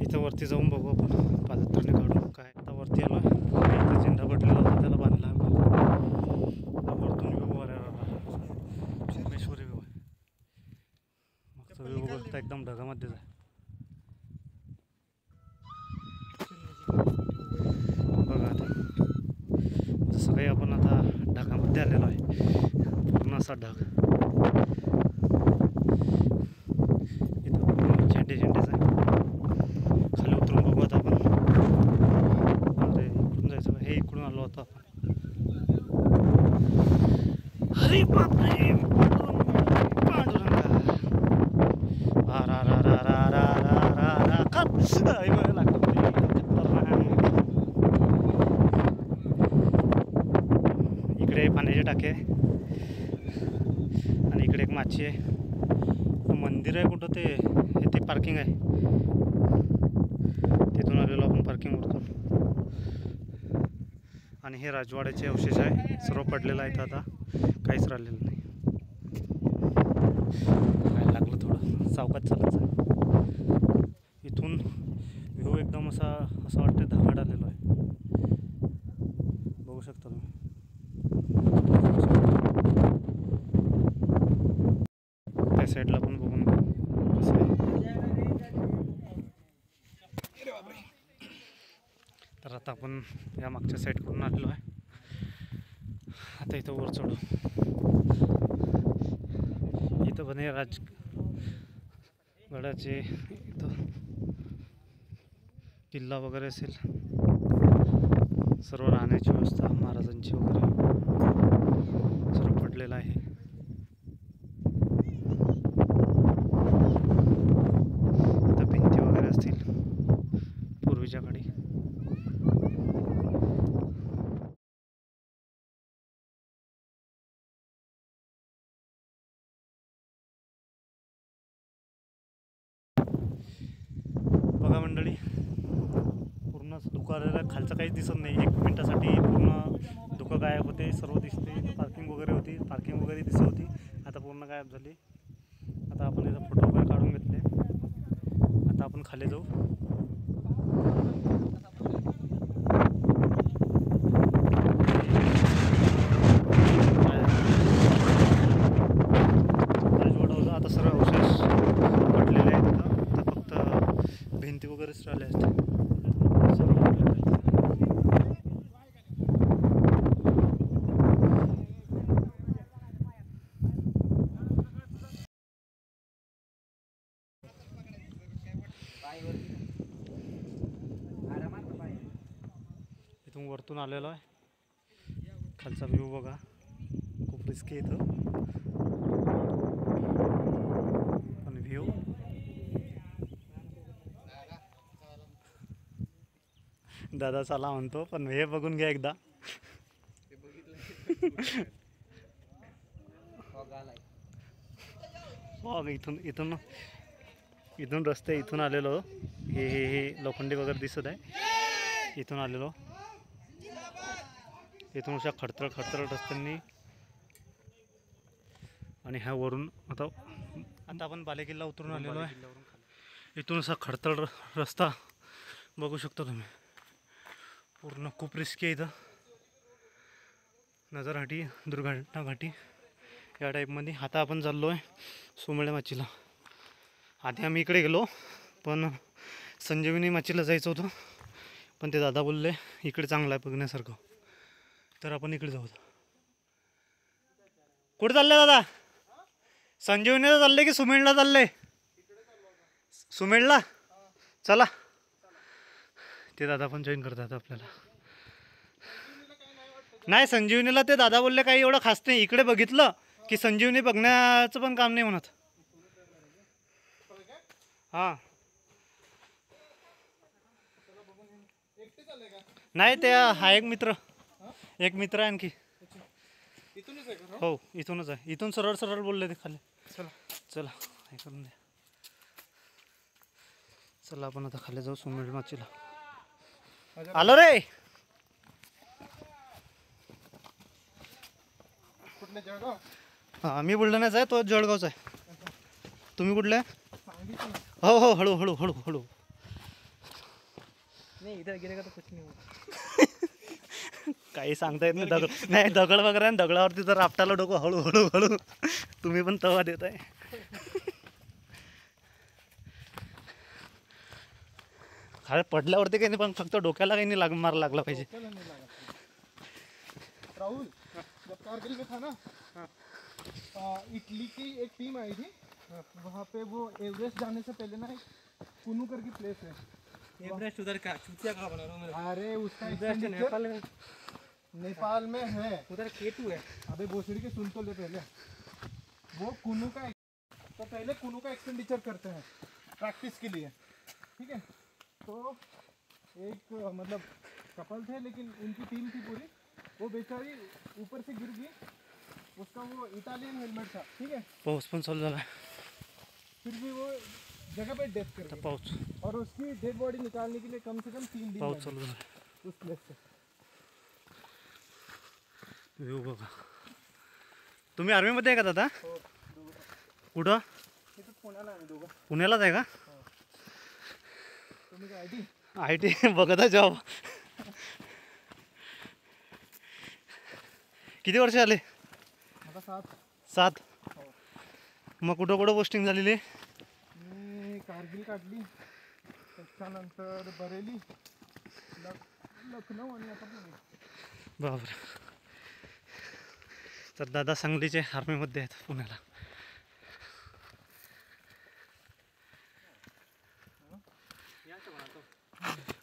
C: इथं वरती जाऊन बघू आपण. पादत्राणे काढून काय. आता वरती आलो. इथं झेंडा पडलेला होता त्याला बांधला. वरतून व्यू सोमेश्वरी व्यू आहे. मागचा व्यू बघता एकदम ढगामध्येच आहे. बघा आता जसं काही आपण आता ढगामध्ये आलेलो आहे. पूर्ण असा ढग होतो आपण. अरे बापरे, पांडुरंगा. इकडे पाण्याचे टाके आहे आणि इकडे एक माची आहे. मंदिर आहे कुठं ते पार्किंग आहे. तिथून आलेलो आपण पार्किंग वरतून. आणि हे राजवाड्याचे अवशेष आहे. सर्व पडलेलं आहे आता, काहीच राहिलेलं नाही. काय लागलं थोडं सावकाश चालायचं. इथून व्ह्यू एकदम असं वाटतं धगाड आलेलो आहे. बघू शकता तुम्ही. त्या साईडला पण बघून कसं आहे. तर आता आपण या मागच्या साईडकडून आलेलो आहे. आता इथं वर चढू. इथं पण हे राजगडाचे इथं किल्ला वगैरे असेल. सर्व राहण्याची व्यवस्था महाराजांची वगैरे सर्व पडलेलं आहे. इथं भिंती वगैरे असतील पूर्वीच्या काळी. बघा मंडळी, पूर्ण धुकं आलेलं आहे. खालचं काहीच दिसत नाही. 1 मिनिटासाठी पूर्ण धुकं गायब होते. सर्व दिसते. पार्किंग वगैरे होती. पार्किंग वगैरे दिसत होती. आता पूर्ण गायब झाली. आता आपण इथं फोटो वगैरे काढून घेतले. आता आपण खाली जाऊ. राजवाडा होता. आता सर्व अवशेष पडलेले आहेत. आता फक्त भिंती वगैरेच राहिले आहेत. सर्व पडलेले आहेत. इथून वरतून आलेलो आहे. खालचा व्ह्यू बघा, खूप रिस्की इथं पण व्ह्यू. दादा चला म्हणतो, पण हे बघून घ्या एकदा. फॉग इथून इथून इथून रस्ते इथून आलेलो. हे लोखंडी वगैरे दिसत आहे. इथून आलेलो. इथून अशा खडतळ रस्त्यांनी. आणि ह्या वरून आता आपण बालेकिल्ला उतरून आलेलो आहे. इथून असा खडतळ रस्ता बघू शकता तुम्ही. पूर्ण खूप रिस्की आहे इथं. नजरहाटी, दुर्घटना घाटी या टाईपमध्ये. आता आपण चाललो आहे सोमेळ्या माचीला. आधी आम्ही इकडे गेलो, पण संजीवनी माचीला जायचं होतं. पण ते दादा बोलले इकडे चांगलं आहे बघण्यासारखं, तर आपण इकडे जाऊ. कुठे चालले दादा? संजीवनीला चालले की सुमेळला चालले? सुमेळला चला. ते दादा पण जॉईन करतात आपल्याला. नाही, संजीवनीला ते दादा बोलले काही एवढं खास नाही. इकडे बघितलं की संजीवनी बघण्याचं पण काम नाही म्हणत. हां, नाही ते हा एक मित्र आहे आणखी. हो, इथूनच आहे. इथून सरळ बोलले ते खाली. चला हे करून द्या. चला आपण आता खाली जाऊ सोमेळ माचीला. आलो रे. हां, मी बुलढाण्याचा आहे, तो जळगावचा आहे. तुम्ही कुठले? हो हो, हळू हळू हळू हळू.
A: नाही, इधर गेले का तो कुछ नहीं होगा.
C: काही सांगता येत नाही. नाही दगड वगैरे, दगडावरती तर आपटाला डोकं. हळू हळू हळू. तुम्ही पण तवा देत आहे. खाली पडल्यावरती काही नाही, पण फक्त डोक्याला काही नाही मार लागला पाहिजे.
B: राहुल, जब कारगिल में था ना, इटली की एक टीम आई थी. वहाँ पे वो एवरेस्ट जाने से पहले ना एक कुनू करके प्लेस है.
E: एवरेस्ट उधर का चुतिया का बना रहा हूँ.
B: अरे उसका
E: एवरेस्ट नेपाल का.
B: नेपाल में है।
A: उधर केटू है।
B: अबे भोसड़ी के सुन तो ले पहले। वो कुनू का तो पहले कुनू का एक्सपेंडिचर करते हैं प्रैक्टिस के लिए, ठीक है। तो एक मतलब कपल थे लेकिन उनकी टीम थी पूरी, वो बेचारी ऊपर से गिर गई, उसका वो इटालियन हेलमेट था, ठीक है।
C: पाऊस पण चालू झाला
B: फिर भी वो जगह पे डेथ कर गई
C: पाऊस
B: और उसकी डेड बॉडी निकालने के लिए कम से कम 3 दिन
C: पाऊस
B: लगे
C: चालू झाला
B: उस प्लेस से।
C: व्ह्यू बघा. तुम्ही आर्मीमध्ये आहे का दादा? कुठं?
B: इथं पुण्याला आहे दोघं.
C: पुण्यालाच आहे का?
B: तुम्ही काय आयटी?
C: IT बघत आहे जॉब. किती वर्ष आले?
B: आता
C: 7. मग कुठं कुठं पोस्टिंग झालेली?
B: मी कारगिल काढली, त्याच्यानंतर बरेली, लखनौ आणि आता पुणे.
C: बापरे. तर दादा सांगलीचे आर्मीमध्ये आहेत पुण्याला.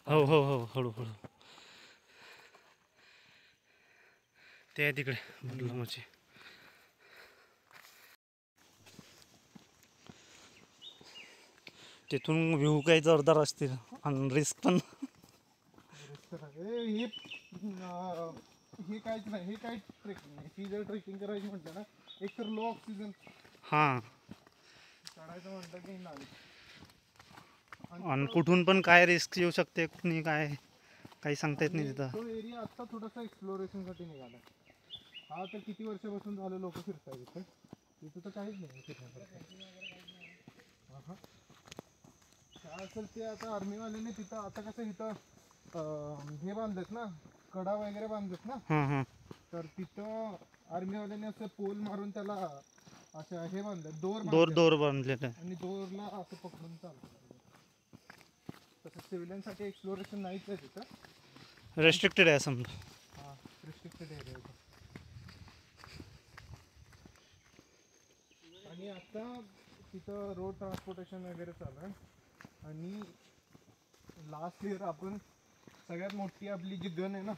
C: हो हो हो हळूहळू ते आहे तिकडे बदलामाची. तिथून व्ह्यू काही जोरदार असतील आणि रिस्क पण.
B: हे काहीच नाही, हे काही ट्रेकिंग नाही. ही जर ट्रेकिंग करायची म्हटलं ना, एक तर लो ऑक्सिजन
C: हां.
B: चढायचं म्हटलं की नाही.
C: आणि कुठून पण काय रिस्क येऊ शकते, कुठून काय काही सांगता येत नाही तिथं.
B: तो एरिया आता थोडासा एक्सप्लोरेशनसाठी निघाला. हा तर किती वर्षापासून झालं लोक फिरताय तिथे. तिथं तर काहीच नाही फिरण्यासारखं. काय असेल ते आता आर्मीवाल्याने तिथं आता कसं इथं हे बांधलेत ना, कडा वगैरे बांधलेत ना,
C: हां हां.
B: तर तिथं आर्मीवाल्याने असं पोल मारून त्याला असं हे बांधलं,
C: दोर बांधलेलं आहे.
B: आणि दोरला असं पकडून चालतं. तसं सिव्हिलियनसाठी एक्सप्लोरेशन नाहीच आहे तिथं.
C: रेस्ट्रिक्टेड आहे समजा.
B: हां, रिस्ट्रिक्टेड एरिया आहे. आणि आता तिथं रोड ट्रान्सपोर्टेशन वगैरे चालू आहे. आणि लास्ट इयर आपण सगळ्यात मोठी आपली जी गन आहे ना,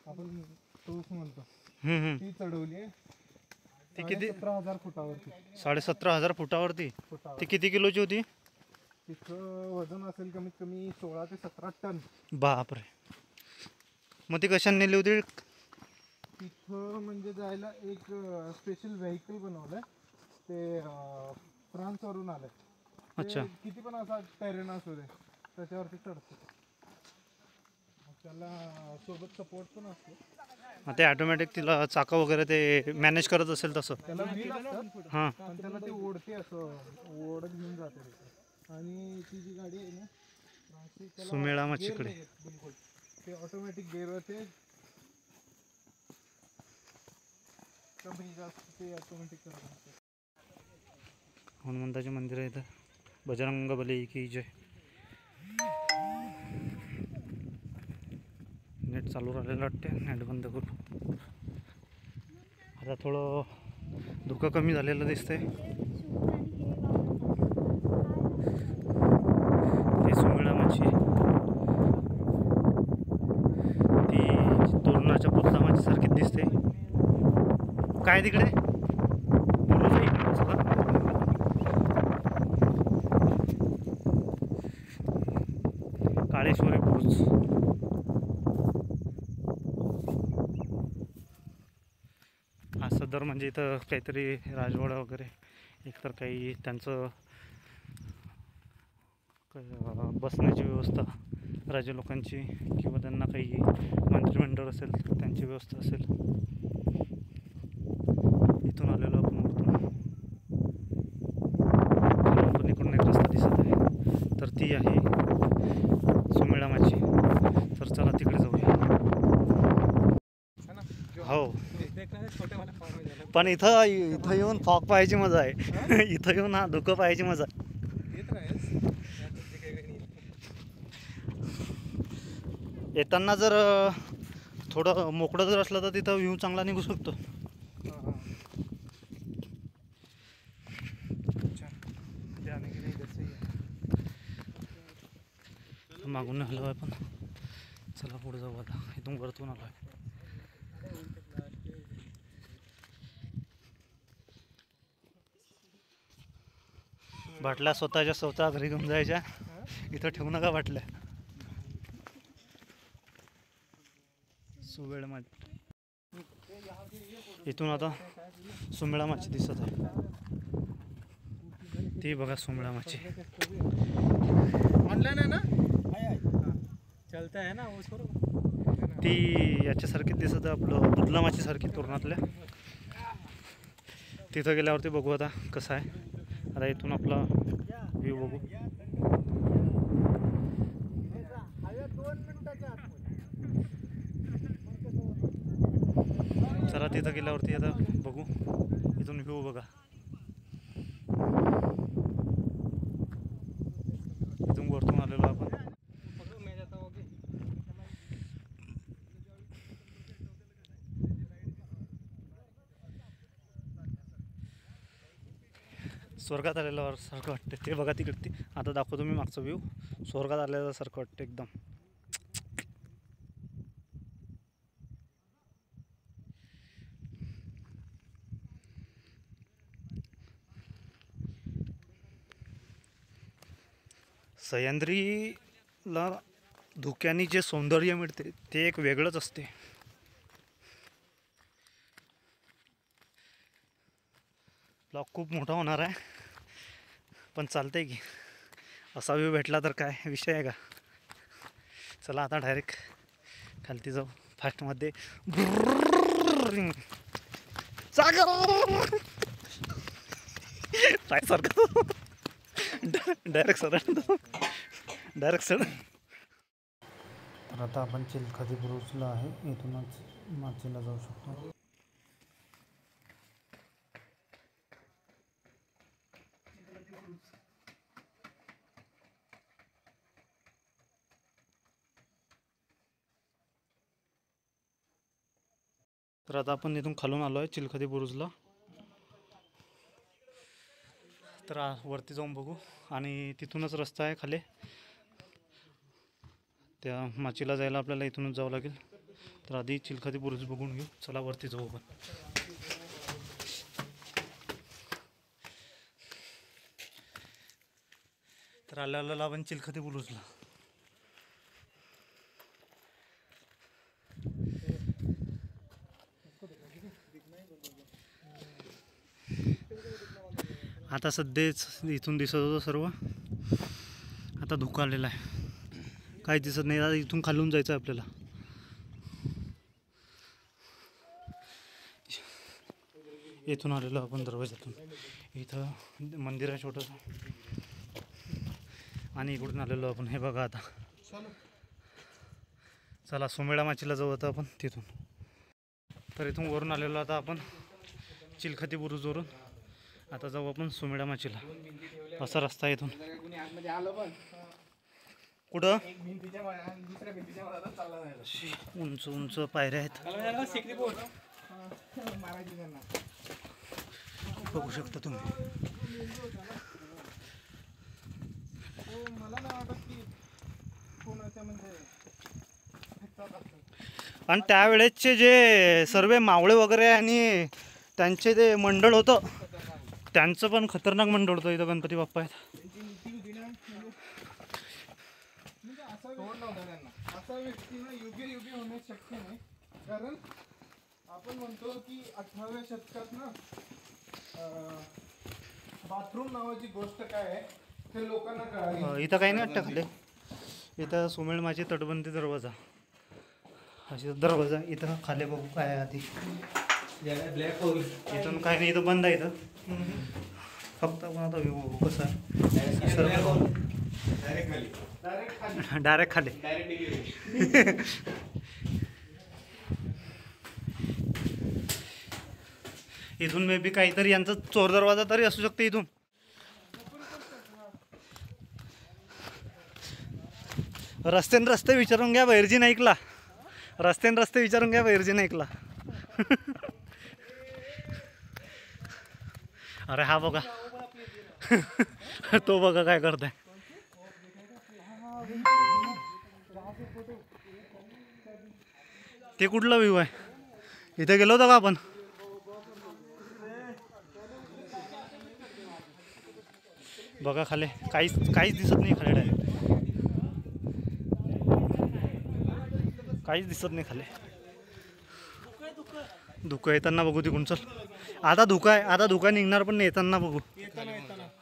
B: आपण तोच म्हणतो, ती चढवली आहे.
C: ती किती?
B: 17,000 फुटावरती.
C: 17,500 फुटावरती. ती किती किलोची होती?
B: तिथं वजन असेल कमीत कमी 16 ते 17 टन.
C: बापरे. मग ती कशाने नेली होती?
B: तिथं म्हणजे जायला एक स्पेशल व्हेकल बनवलंय, ते फ्रान्सवरून आलंय.
C: अच्छा.
B: किती पण असा टेरेन असू दे त्याच्यावरती चढतो. त्याला सोबत सपोर्ट पण असतो.
C: ते ऑटोमॅटिक तिला चाका वगैरे ते मॅनेज करत असेल तसं.
B: त्याला व्हील असतात,
C: हां.
B: पण त्याला ते ओढते, असं ओढत घेऊन जाते तिथे. आणि ती जी गाडी आहे ना, त्याला
C: सुमेळा
B: gear
C: मच्छीकडे.
B: नाही आहेत बिलकुल. ते ऑटोमॅटिक गेअरवर ते कमी जास्त ते ऑटोमॅटिक करत असते.
C: हनुमंताचे मंदिर आहे इथं. बजरंग बली की जय. नेट चालू राहिलेलं वाटते. नेट बंद करू. आता थोडं धुकं कमी झालेलं दिसतंय. ते सुमेळा मच्छी, ती तोरणाच्या पुतला मच्छीसारखीच दिसते. काय तिकडे बुरुज आहे इकडे सगळं. काळेश्वरी बुरुज. हा सदर म्हणजे इथं काहीतरी राजवाडा वगैरे, एकतर काही त्यांचं बसण्याची व्यवस्था राजे लोकांची, किंवा त्यांना काही मंत्रिमंडळ असेल त्यांची व्यवस्था असेल. इथून आलेलो आपण वरतून इकडून एक रस्ता दिसत आहे, तर ती आहे सुमेळा मच्छी. तर चला तिकडे जाऊया. हो, पण इथं येऊन फॉग पाहायची मजा आहे. इथं येऊन हा धुकं पाहायची मजा. येताना जर थोडं मोकळं जर असलं तर तिथं व्ह्यू चांगला निघू शकतो. मागून आलो आहे पण चला पुढे जाऊ. आता इथून वरतून आलो आहे. बाटल्या स्वतः घरी घेऊन जायच्या, इथं ठेवू नका बाटल्या. सुवेळ माची, इथून आता सुमेळा माची दिसत आहे. ती बघा सुमेळा माची.
B: ऑनलाईन आहे ना?
A: चलता आहे ना वो छोरो.
C: ती याच्यासारखी दिसत आहे, आपलं दुधला माचीसारखी तोरणातल्या. तिथं गेल्यावरती बघू आता कसं आहे. आता इथून आपला व्ह्यू बघू. चला तिथं गेल्यावरती आता बघू, इथून व्ह्यू बघा. इथून वरतून आलेलो आपण. स्वर्गात आलेलं सारखं वाटतं ते बघा तिकडे. आता दाखवतो मी मागचा व्ह्यू. स्वर्गात आलेलं सारखं वाटतं एकदम. सह्याद्रीला धुक्याने जे सौंदर्य मिळते ते एक वेगळंच असते. ब्लॉग खूप मोठा होणार आहे, पण चालतंय की. असा व्ह्यू भेटला तर काय विषय आहे का. चला आता डायरेक्ट खालती जाऊ फास्टमध्ये. काय सारखं डायरेक्ट सर. तर आता आपण चिलखती बुरुजला आहे, इथूनच माचीला जाऊ शकतो. तर आता आपण इथून खालून आलो आहे चिलखती बुरुजला. तर वरती जाऊन बघू, आणि तिथूनच रस्ता आहे खाली. त्या माचीला जायला आपल्याला इथूनच जावं लागेल. तर आधी चिलखती बुरुज बघून घेऊ. चला वरती जाऊ आपण. तर आल्याला आपण चिलखती बुरुजला. आता सध्याच इथून दिसत होतं सर्व, आता धुकं आलेला आहे, काहीच दिसत नाही. आता इथून खालून जायचं आहे आपल्याला. इथून आलेलो आपण दरवाजातून. इथं मंदिर आहे छोटंसं, आणि इकडून आलेलो आपण. हे बघा आता. चला सुमेळा माचीला जाऊ आता आपण तिथून. तर इथून वरून आलेलो आता आपण चिलखती बुरुजवरून. आता जाऊ आपण सुमेळा माचीला. असा रस्ता आहे इथून. कुठं उंच उंच पायऱ्या आहेत, बघू शकता तुम्ही. आणि त्यावेळेसचे जे सर्व मावळे वगैरे आणि त्यांचे ते मंडळ होतं, त्यांचं पण खतरनाक मंडळ होतं. इथं गणपती बाप्पा आहेत.
B: असा व्यक्ती ना युगे युगे होणे शक्य नाही. कारण आपण म्हणतो की 18व्या शतकात ना बाथरूम नावाची गोष्ट काय आहे ते लोकांना कळाली.
C: इथं काही नाही वाटतं खाली. इथं सुमेळ माची तटबंदी दरवाजा, अशी दरवाजा. इथं खाली बघू काय आहे आधी. इथून काय नाही, इथं बंद आहे. इथं फक्त आपण आता बघू कसं आहे. डायरेक्ट खाली. इथून मे बी काहीतरी यांचा चोर दरवाजा तरी असू शकतो. इथून रस्ते विचारून घ्या बैरजी नाईकला. रस्ते विचारून घ्या बैरजी नाईकला. अरे हा बघा तो बघा काय करताय. ते कुठला व्ह्यू आहे. इथे गेलो होतो का आपण. बघा खाली काहीच दिसत नाही खाली डायरेक्ट काहीच दिसत नाही खाली. धुकं येताना बघू तिकडून. चल आता धुका निघणार पण नाही, येताना बघू.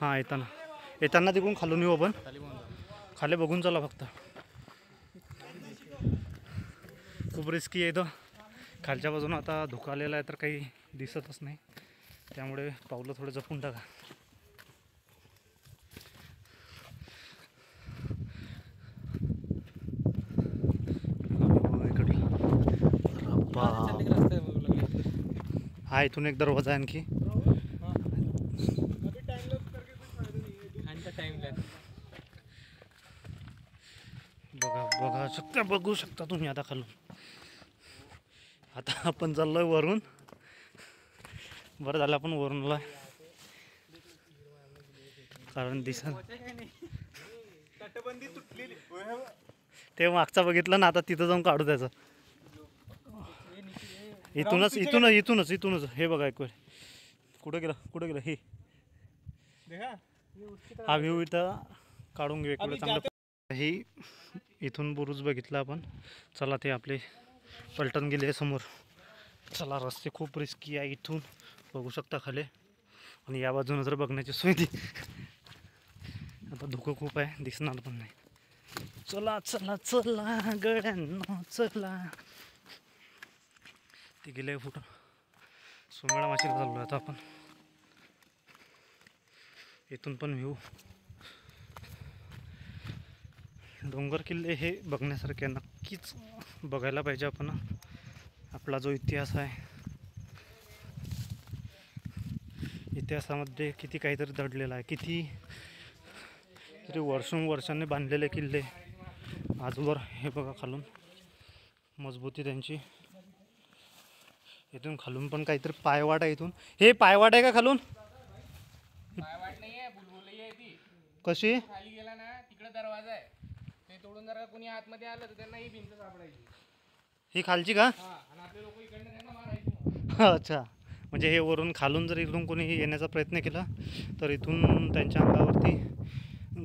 C: हां येताना तिकडून खालून येऊ आपण. खाली बघून चला फक्त. खूप रिस्की आहे इथं खालच्या बाजून. आता धुका आलेला आहे तर काही दिसतच नाही, त्यामुळे पावलं थोडं जपून टाका. हा इथून एक दरवाजा आहे आणखी. बघू शकता तुम्ही आता खालून. आता आपण चाललोय वरून. बरं झालं आपण वरून आलोय, कारण ते मागचा बघितलं ना, आता तिथं जाऊन काढू त्याचं. इथूनच हे बघा एक वेळ. कुठं गेलं हे. हा व्ह्यू इथं काढून घेऊ एक वेळ चांगलं. ही इथून बुरुज बघितला आपण. चला ते आपले पलटण गेले समोर. चला रस्ते खूप रिस्की आहे. इथून बघू शकता खाली, आणि या बाजूने जर बघण्याची सोय ती. आता धुकं खूप आहे, दिसणार पण नाही. चला गड्यांनो चला. ते गेले फुटं सोमेळा माशीला चाललो आता आपण. इथून पण व्ह्यू. डोंगर किल्ले हे बघण्यासारखे नक्कीच बघायला पाहिजे आपण. आपला जो इतिहास आहे, इतिहासामध्ये किती काहीतरी दडलेलं आहे, किती तरी वर्षांनी बांधलेले किल्ले आजवर. हे बघा खालून मजबूती त्यांची. इथून खालून पण काहीतरी पायवाट आहे. इथून हे पायवाट आहे का खालून?
F: पायवाट नाहीये, बुलबुली आहे ती.
C: कशी?
F: खाली गेला ना तिकडे दरवाजा आहे, ते तोडून जर का कोणी आतमध्ये आलं तर त्यांना ही भिंत सापडायची.
C: ही खालची का?
F: हा, आणि आपले लोक इकडनं त्यांना मारायची.
C: अच्छा, म्हणजे हे वरून खालून जर इकडून कोणी येण्याचा प्रयत्न केला तर इथून त्यांच्या अंगावरती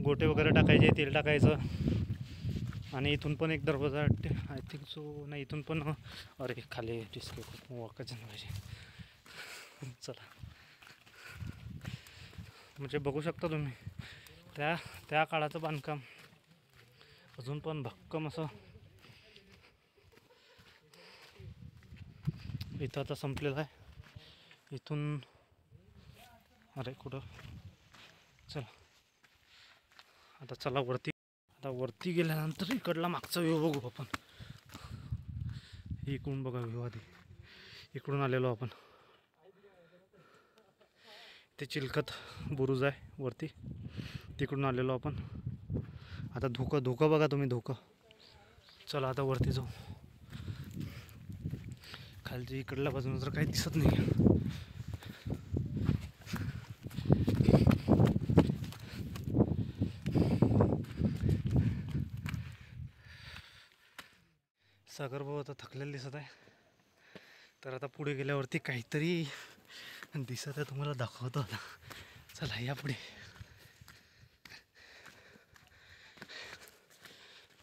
C: गोटे वगैरे टाकायचे, तेल टाकायचं. आणि इथून पण एक दरवाजा आय थिंक सो. नाही इथून पण. अरे खाली डिस्क खूप वाकायचं पाहिजे. चला, म्हणजे बघू शकता तुम्ही त्या काळाचं बांधकाम अजून पण भक्कम असं. इथं आता संपलेलं आहे. इथून अरे कुठं. चला आता चला वरती. आता वरती गेल्यानंतर इकडला मागचा व्ह्यू बघू आपण. इकडून बघा व्ह्यू. आधी इकडून आलेलो आपण. ते चिलखत बुरुज आहे वरती, तिकडून आलेलो आपण. आता धुकं बघा तुम्ही, धुकं. चला आता वरती जाऊ. खालची इकडल्या बाजूने तर काही दिसत नाही. सागर भाऊ आता थकलेला दिसत आहे. तर आता पुढे गेल्यावरती काहीतरी दिसत आहे, तुम्हाला दाखवतो आता. चला या पुढे.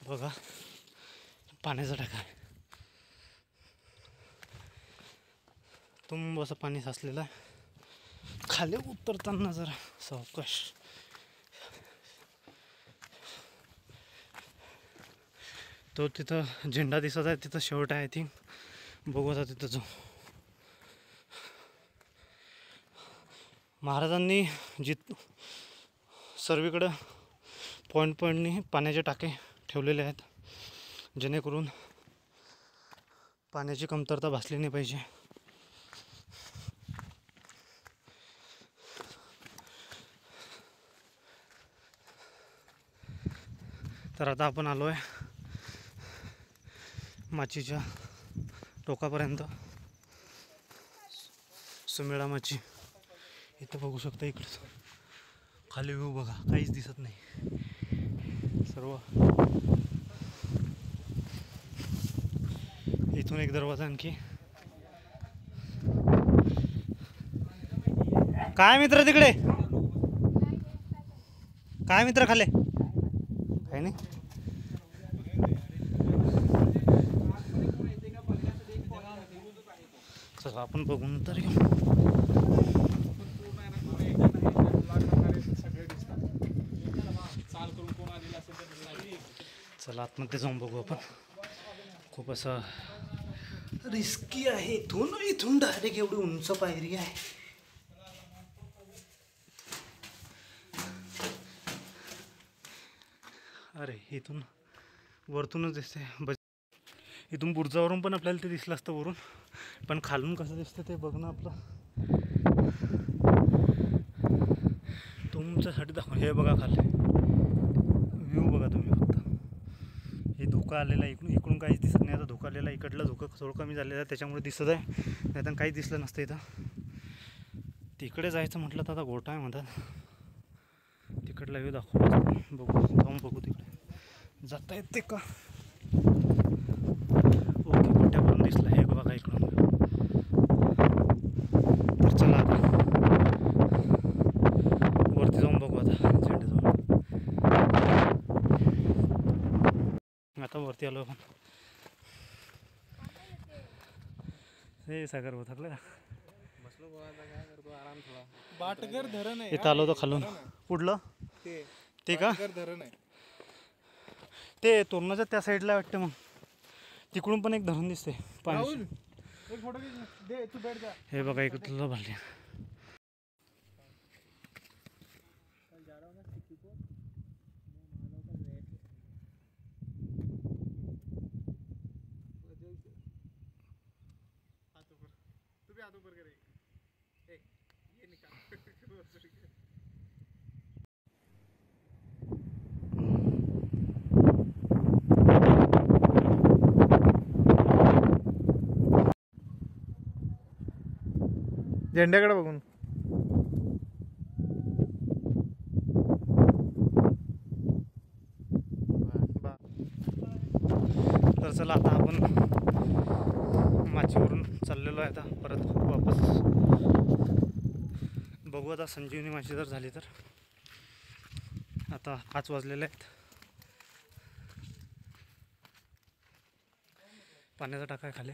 C: बघा पाण्याचा टाका आहे. तुंब असं पाणी साचलेलं आहे. खाली उतरताना जरा सावकाश. तो तिथं झेंडा दिसत आहे, तिथं शेवट आहे आय थिंक. बघू आता तिथं जाऊ. महाराजांनी सर्वीकडं पॉईंटनी पाण्याचे टाके ठेवलेले आहेत, जेणेकरून पाण्याची कमतरता भासली नाही पाहिजे. तर आता आपण आलो आहे माचीच्या टोकापर्यंत. सुमेळा माची इथं बघू शकता. इकडं खाली व्ह्यू बघा, काहीच दिसत नाही सर्व. इथून एक दरवाजा आणखी. काय मित्र तिकडे काय मित्र खाले काही नाही. चला आपण बघून तर येऊ. चला आतमध्ये जाऊन बघू आपण. खूप असं रिस्की आहे. इथून डायरेक्ट एवढी उंच पायरी आहे. अरे इथून वरतूनच दिसते. इथून बुर्जावरून पण आपल्याला ते दिसलं असतं वरून, पण खालून कसं दिसतं ते बघणं आपलं तुमच्यासाठी दाखव. हे बघा खाली व्ह्यू बघा तुम्ही फक्त. हे धोका आलेला इकडून काहीच दिसत नाही. आता धोका आलेला इकडला धोका थोडं कमी झालेला आहे त्याच्यामुळे दिसत आहे, नाही तर काहीच दिसलं नसतं इथं. तिकडे जायचं म्हटलं तर आता गोठा आहे म्हणतात. तिकडला व्ह्यू दाखवला बघू, जाऊन बघू तिकडे जाता येते का. ओके गोठ्यावरून दिसलं हे बघा इकडून. तर चला आता वरती जाऊन बघू. आता झेंडे जाऊन आता वरती आलो आपण. हे सागर भाऊ थकलं का.
B: बाटगर धरण आहे.
C: इथं आलो होतो खालून. कुठलं ते का
B: धरण आहे
C: ते तोरणाच्या त्या साईडला वाटतं. मग तिकडून पण एक धरण दिसते पाणी.
B: एक फोटो दे तू बैठ जा.
C: हे बघा इकडलं भरले.
B: झेंड्याकडे बघून.
C: तर चला आता आपण माचीवरून चाललेलो आहे. आता परत वापस बघू. आता संजीवनी माची जर झाली तर. आता 5 वाजलेले आहेत. पाण्याचा टाका आहे खाली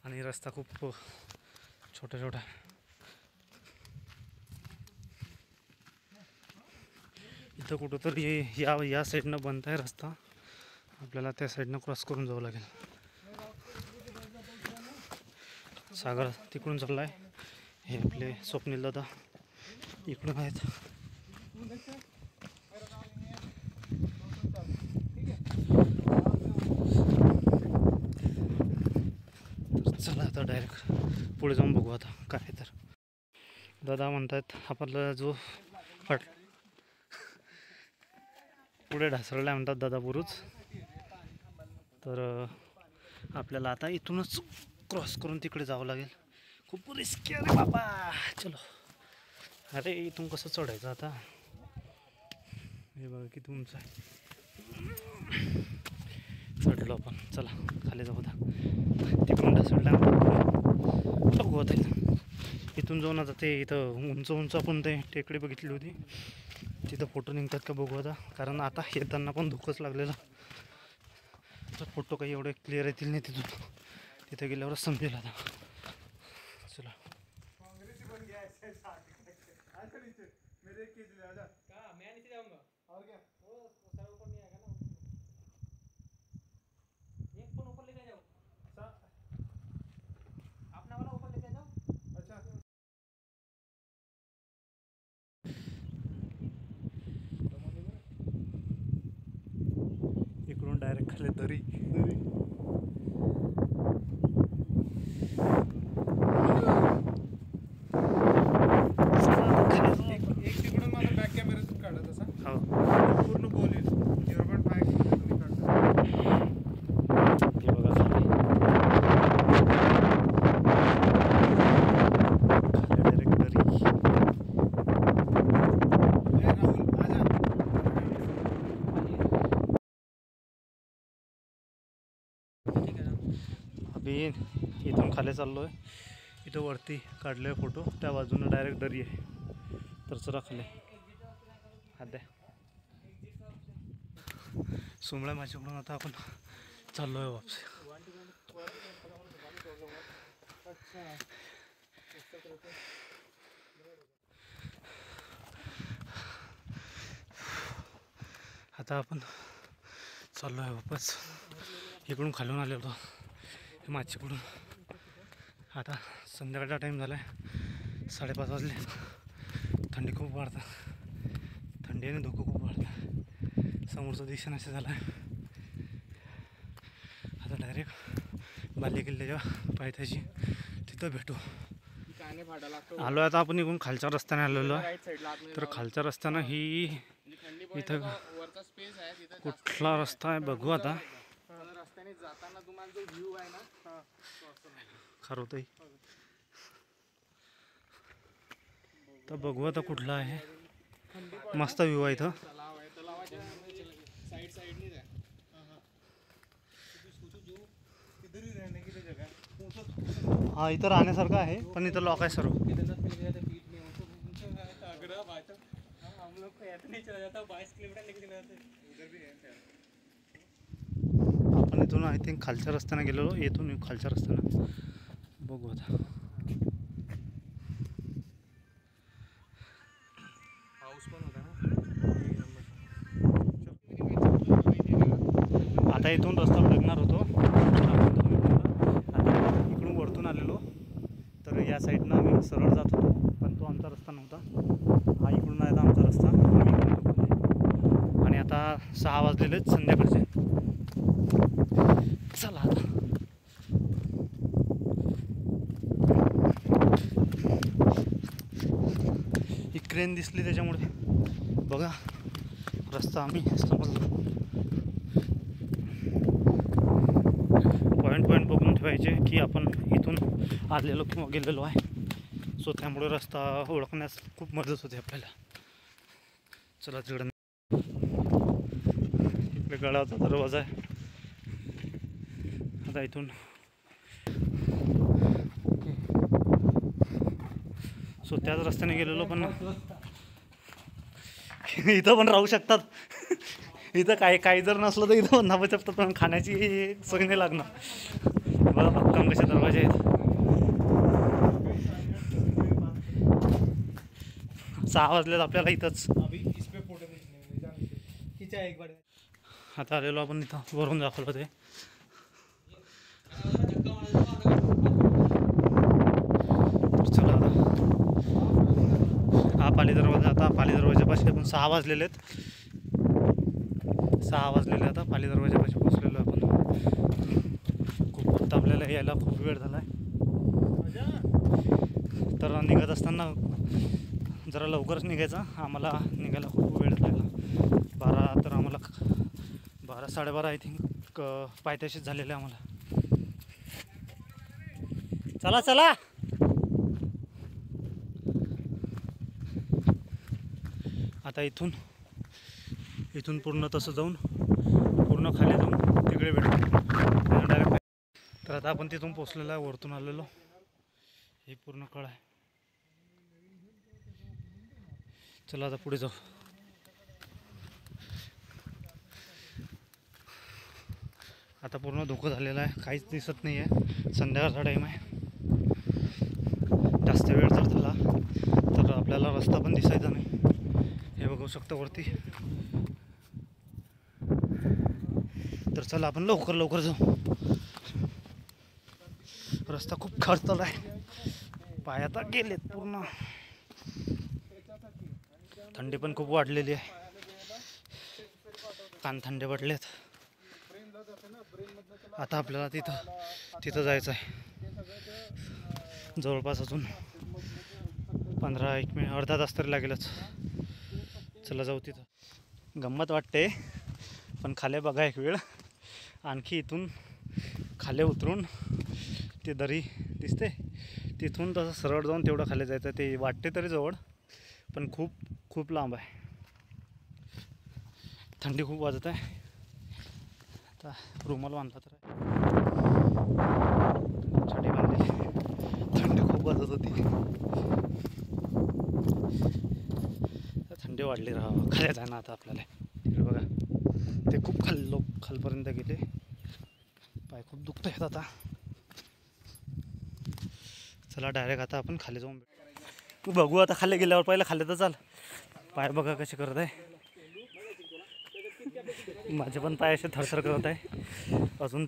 C: आणि रस्ता खूप छोटा छोटा. इथं कुठंतरी या साईडनं बनत आहे रस्ता. आपल्याला त्या साईडनं क्रॉस करून जावं लागेल. सागर तिकडून चालला आहे. हे आपले स्वप्नील दादा इकडून आहेत. चला आता डायरेक्ट पुढे जाऊन बघू आता काय. तर दादा म्हणतात आपला जो पुढे ढासळला म्हणतात दादा बुरुज. तर आपल्याला आता इथूनच क्रॉस करून तिकडे जावं लागेल. खूप रिस्की आहे बाबा. चलो. अरे इथून कसं चढायचं आता. हे बघा किती उंच आहे. चढलो आपण. चला खाली जाऊ आता. तिकडून ढासळला बघू आता. इथून जाऊन आता ते इथं उंच आपण ते टेकडी बघितली होती तिथं फोटो निघतात का बघू आता. कारण आता येताना पण धुकंच लागलेला. तर फोटो काही एवढे क्लिअर येतील नाही तिथून. तिथे गेल्यावरच समजेल आता. चला इकडून डायरेक्ट खाली दरी.
B: एक तिकडून मला बॅक कॅमेऱ्यातून काढत असा.
C: हो
B: पूर्ण बोलेल 0.5 तुम्ही काढता.
C: हे बघा खाली डायरेक्ट दरी.
B: राहुल आजा.
C: अभि इथून खाली चाललो आहे. इथं वरती काढले फोटो त्या बाजूनं डायरेक्ट दरी आहे. तर चला खाली. हात द्या. सोमळ्या माझ्याकडून आता आपण चाललो आहे वापस. आता आपण चाललो आहे वापस. इकडून खालून आलेलो माचीकडून. आता संध्याकाळचा टाईम झाला आहे, 5:30 वाजले. थंडी खूप वाढतं, थंडीने धुकं खूप वाढतं. समोरचं दिशा नसे झालं आहे. आता डायरेक्ट बाले किल्ल्याच्या पायथ्याशी तिथं भेटू. आलो आता आपण इकडून खालच्या रस्त्याने आलेलो आहे. तर खालच्या रस्त्यानं ही इथं कुठला रस्ता आहे बघू आता.
B: रस्त्याने जाताना तुम्हाला जो व्ह्यू आहे ना
C: खरवतही तर बघू आता कुठला आहे. मस्त व्ह्यू आहे इथं. हा इथं राहण्यासारखं आहे, पण इथं लॉक आहे सर्व. आपण इथून आय थिंक खालच्या रस्त्याने गेलेलो. येथून खालच्या रस्त्यानं बघू आता. आता इथून रस्ता भटकणार होतो. आता इकडून वरतून आलेलो. तर या साईडनं आम्ही सरळ जात होतो, पण तो आमचा रस्ता नव्हता. हा इकडून आहे आमचा रस्ता. आणि आता 6 वाजलेलेच संध्याकाळचे. चला आता ही क्रेन दिसली त्याच्यामुळे बघा रस्ता आम्ही समजलो. पॉईंट बघून ठेवायचे की आपण इथून आलेलो किंवा गेलेलो आहे. सो त्यामुळे रस्ता ओळखण्यास खूप मदत होते आपल्याला. चला तिकडं इकडे गडाचा दरवाजा आहे. आता इथून सो त्याच रस्त्याने गेलेलो, पण इथं पण राहू शकतात. इथं काही जर नसलं तर इथं पण धाबू शकतात, पण खाण्याची सोय नाही लागणार. बघा भक्कम कसे दरवाजे आहेत. 6 वाजलेत आपल्याला इथंच. आता आलेलो आपण इथं वरून दाखवलं ते. चला आता हा पाली दरवाजा. आता पाली दरवाजापाशी आपण 6 वाजलेले आहेत. 6 वाजलेले आता पाली दरवाजापाशी पोचलेलो आपण. खूप फक्त आपल्याला यायला खूप वेळ झाला आहे. तर निघत असताना जरा लवकरच निघायचा. आम्हाला निघायला खूप वेळ लागला. 12 तर आम्हाला 12-12:30 आय थिंक पायथ्याशीच झालेलं आहे आम्हाला. चला चला आता इथून पूर्ण तसं जाऊन पूर्ण खाली जाऊन तिकडे भेटू डायरेक्ट. तर आता आपण तिथून पोचलेलो आहे, वरतून आलेलो. ही पूर्ण कळ आहे. चला आता पुढे जाऊ. आता पूर्ण धोकं झालेलं आहे, काहीच दिसत नाही आहे. संध्याकाळचा टाईम आहे. जास्त वेळ जर झाला तर आपल्याला रस्ता पण दिसायचा नाही. हे बघू शकता वरती. तर चला आपण लवकर जाऊ. रस्ता खूप खडतर आहे, पाय आता गेलेत पूर्ण. थंडी पण खूप वाढलेली आहे, कान थंडे पडलेत. आता आपल्याला तिथं जायचं आहे. जवळपास अजून 15-1 मिनिट अर्धा तास तरी लागेलच. चला जाऊ तिथं. गंमत वाटते, पण खाली बघा एक वेळ. आणखी इथून खाली उतरून ते दरी दिसते, तिथून तसं सरळ जाऊन तेवढं खाली जायचं. ते वाटते तरी जवळ, पण खूप लांब आहे. थंडी खूप वाजत आहे. आता रुमाल बांधला तर छडी बांधली. थंडी खूप वाजत होती. थंडी थंडी वाढली राहा खाली जाणं आता आपल्याला. तिकडे बघा ते खूप खालपर्यंत गेले, पाय खूप दुखत आहेत आता. चला डायरेक्ट आता आपण खाली जाऊन बघू. आता खाली गेल्यावर पहिलं खाली तर चाल. पाय बघा कसे करत आहे, माझे पण पाय असे थरथर करत आहे. अजून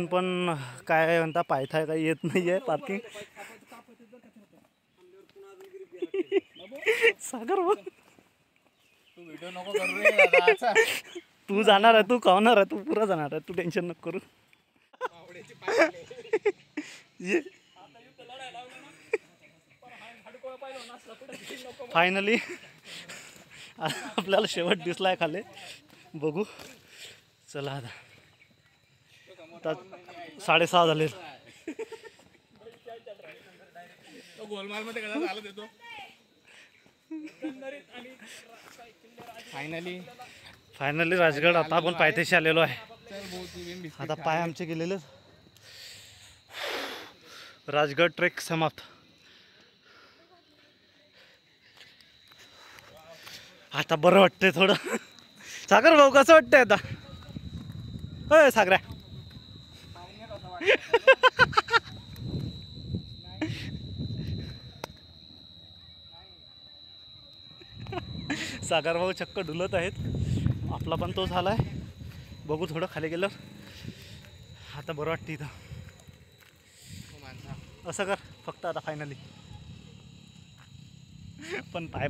C: पण काय म्हणता पायथाय काही येत नाही आहे. पार्किंग सागर हो.
F: तू व्हिडिओ नको करू रे दादा.
C: तू जाणार आहे, तू खावणार आहे, तू पुरा जाणार आहे, तू टेन्शन नको करू. ये फायनली आपल्याला शेवट दिसलाय खाली. बघू चला आता 6:30 झाले.
F: गोलमाल मध्ये कसा झालं देतो.
C: फायनली राजगड. आता आपण पायथ्याशी आलेलो आहे. आता पाय आमचे गेलेले. राजगड ट्रेक समाप्त. आता बरं वाटतंय थोडं. सागर भाऊ कसं वाटतंय आता? होय सागऱ्या. सागर भाऊ चक्क डुलत आहेत. आपला पण तो झालाय. बघू थोडं खाली गेलं आता बरं वाटतं इथं. असं कर फक्त आता फायनली. पण पाय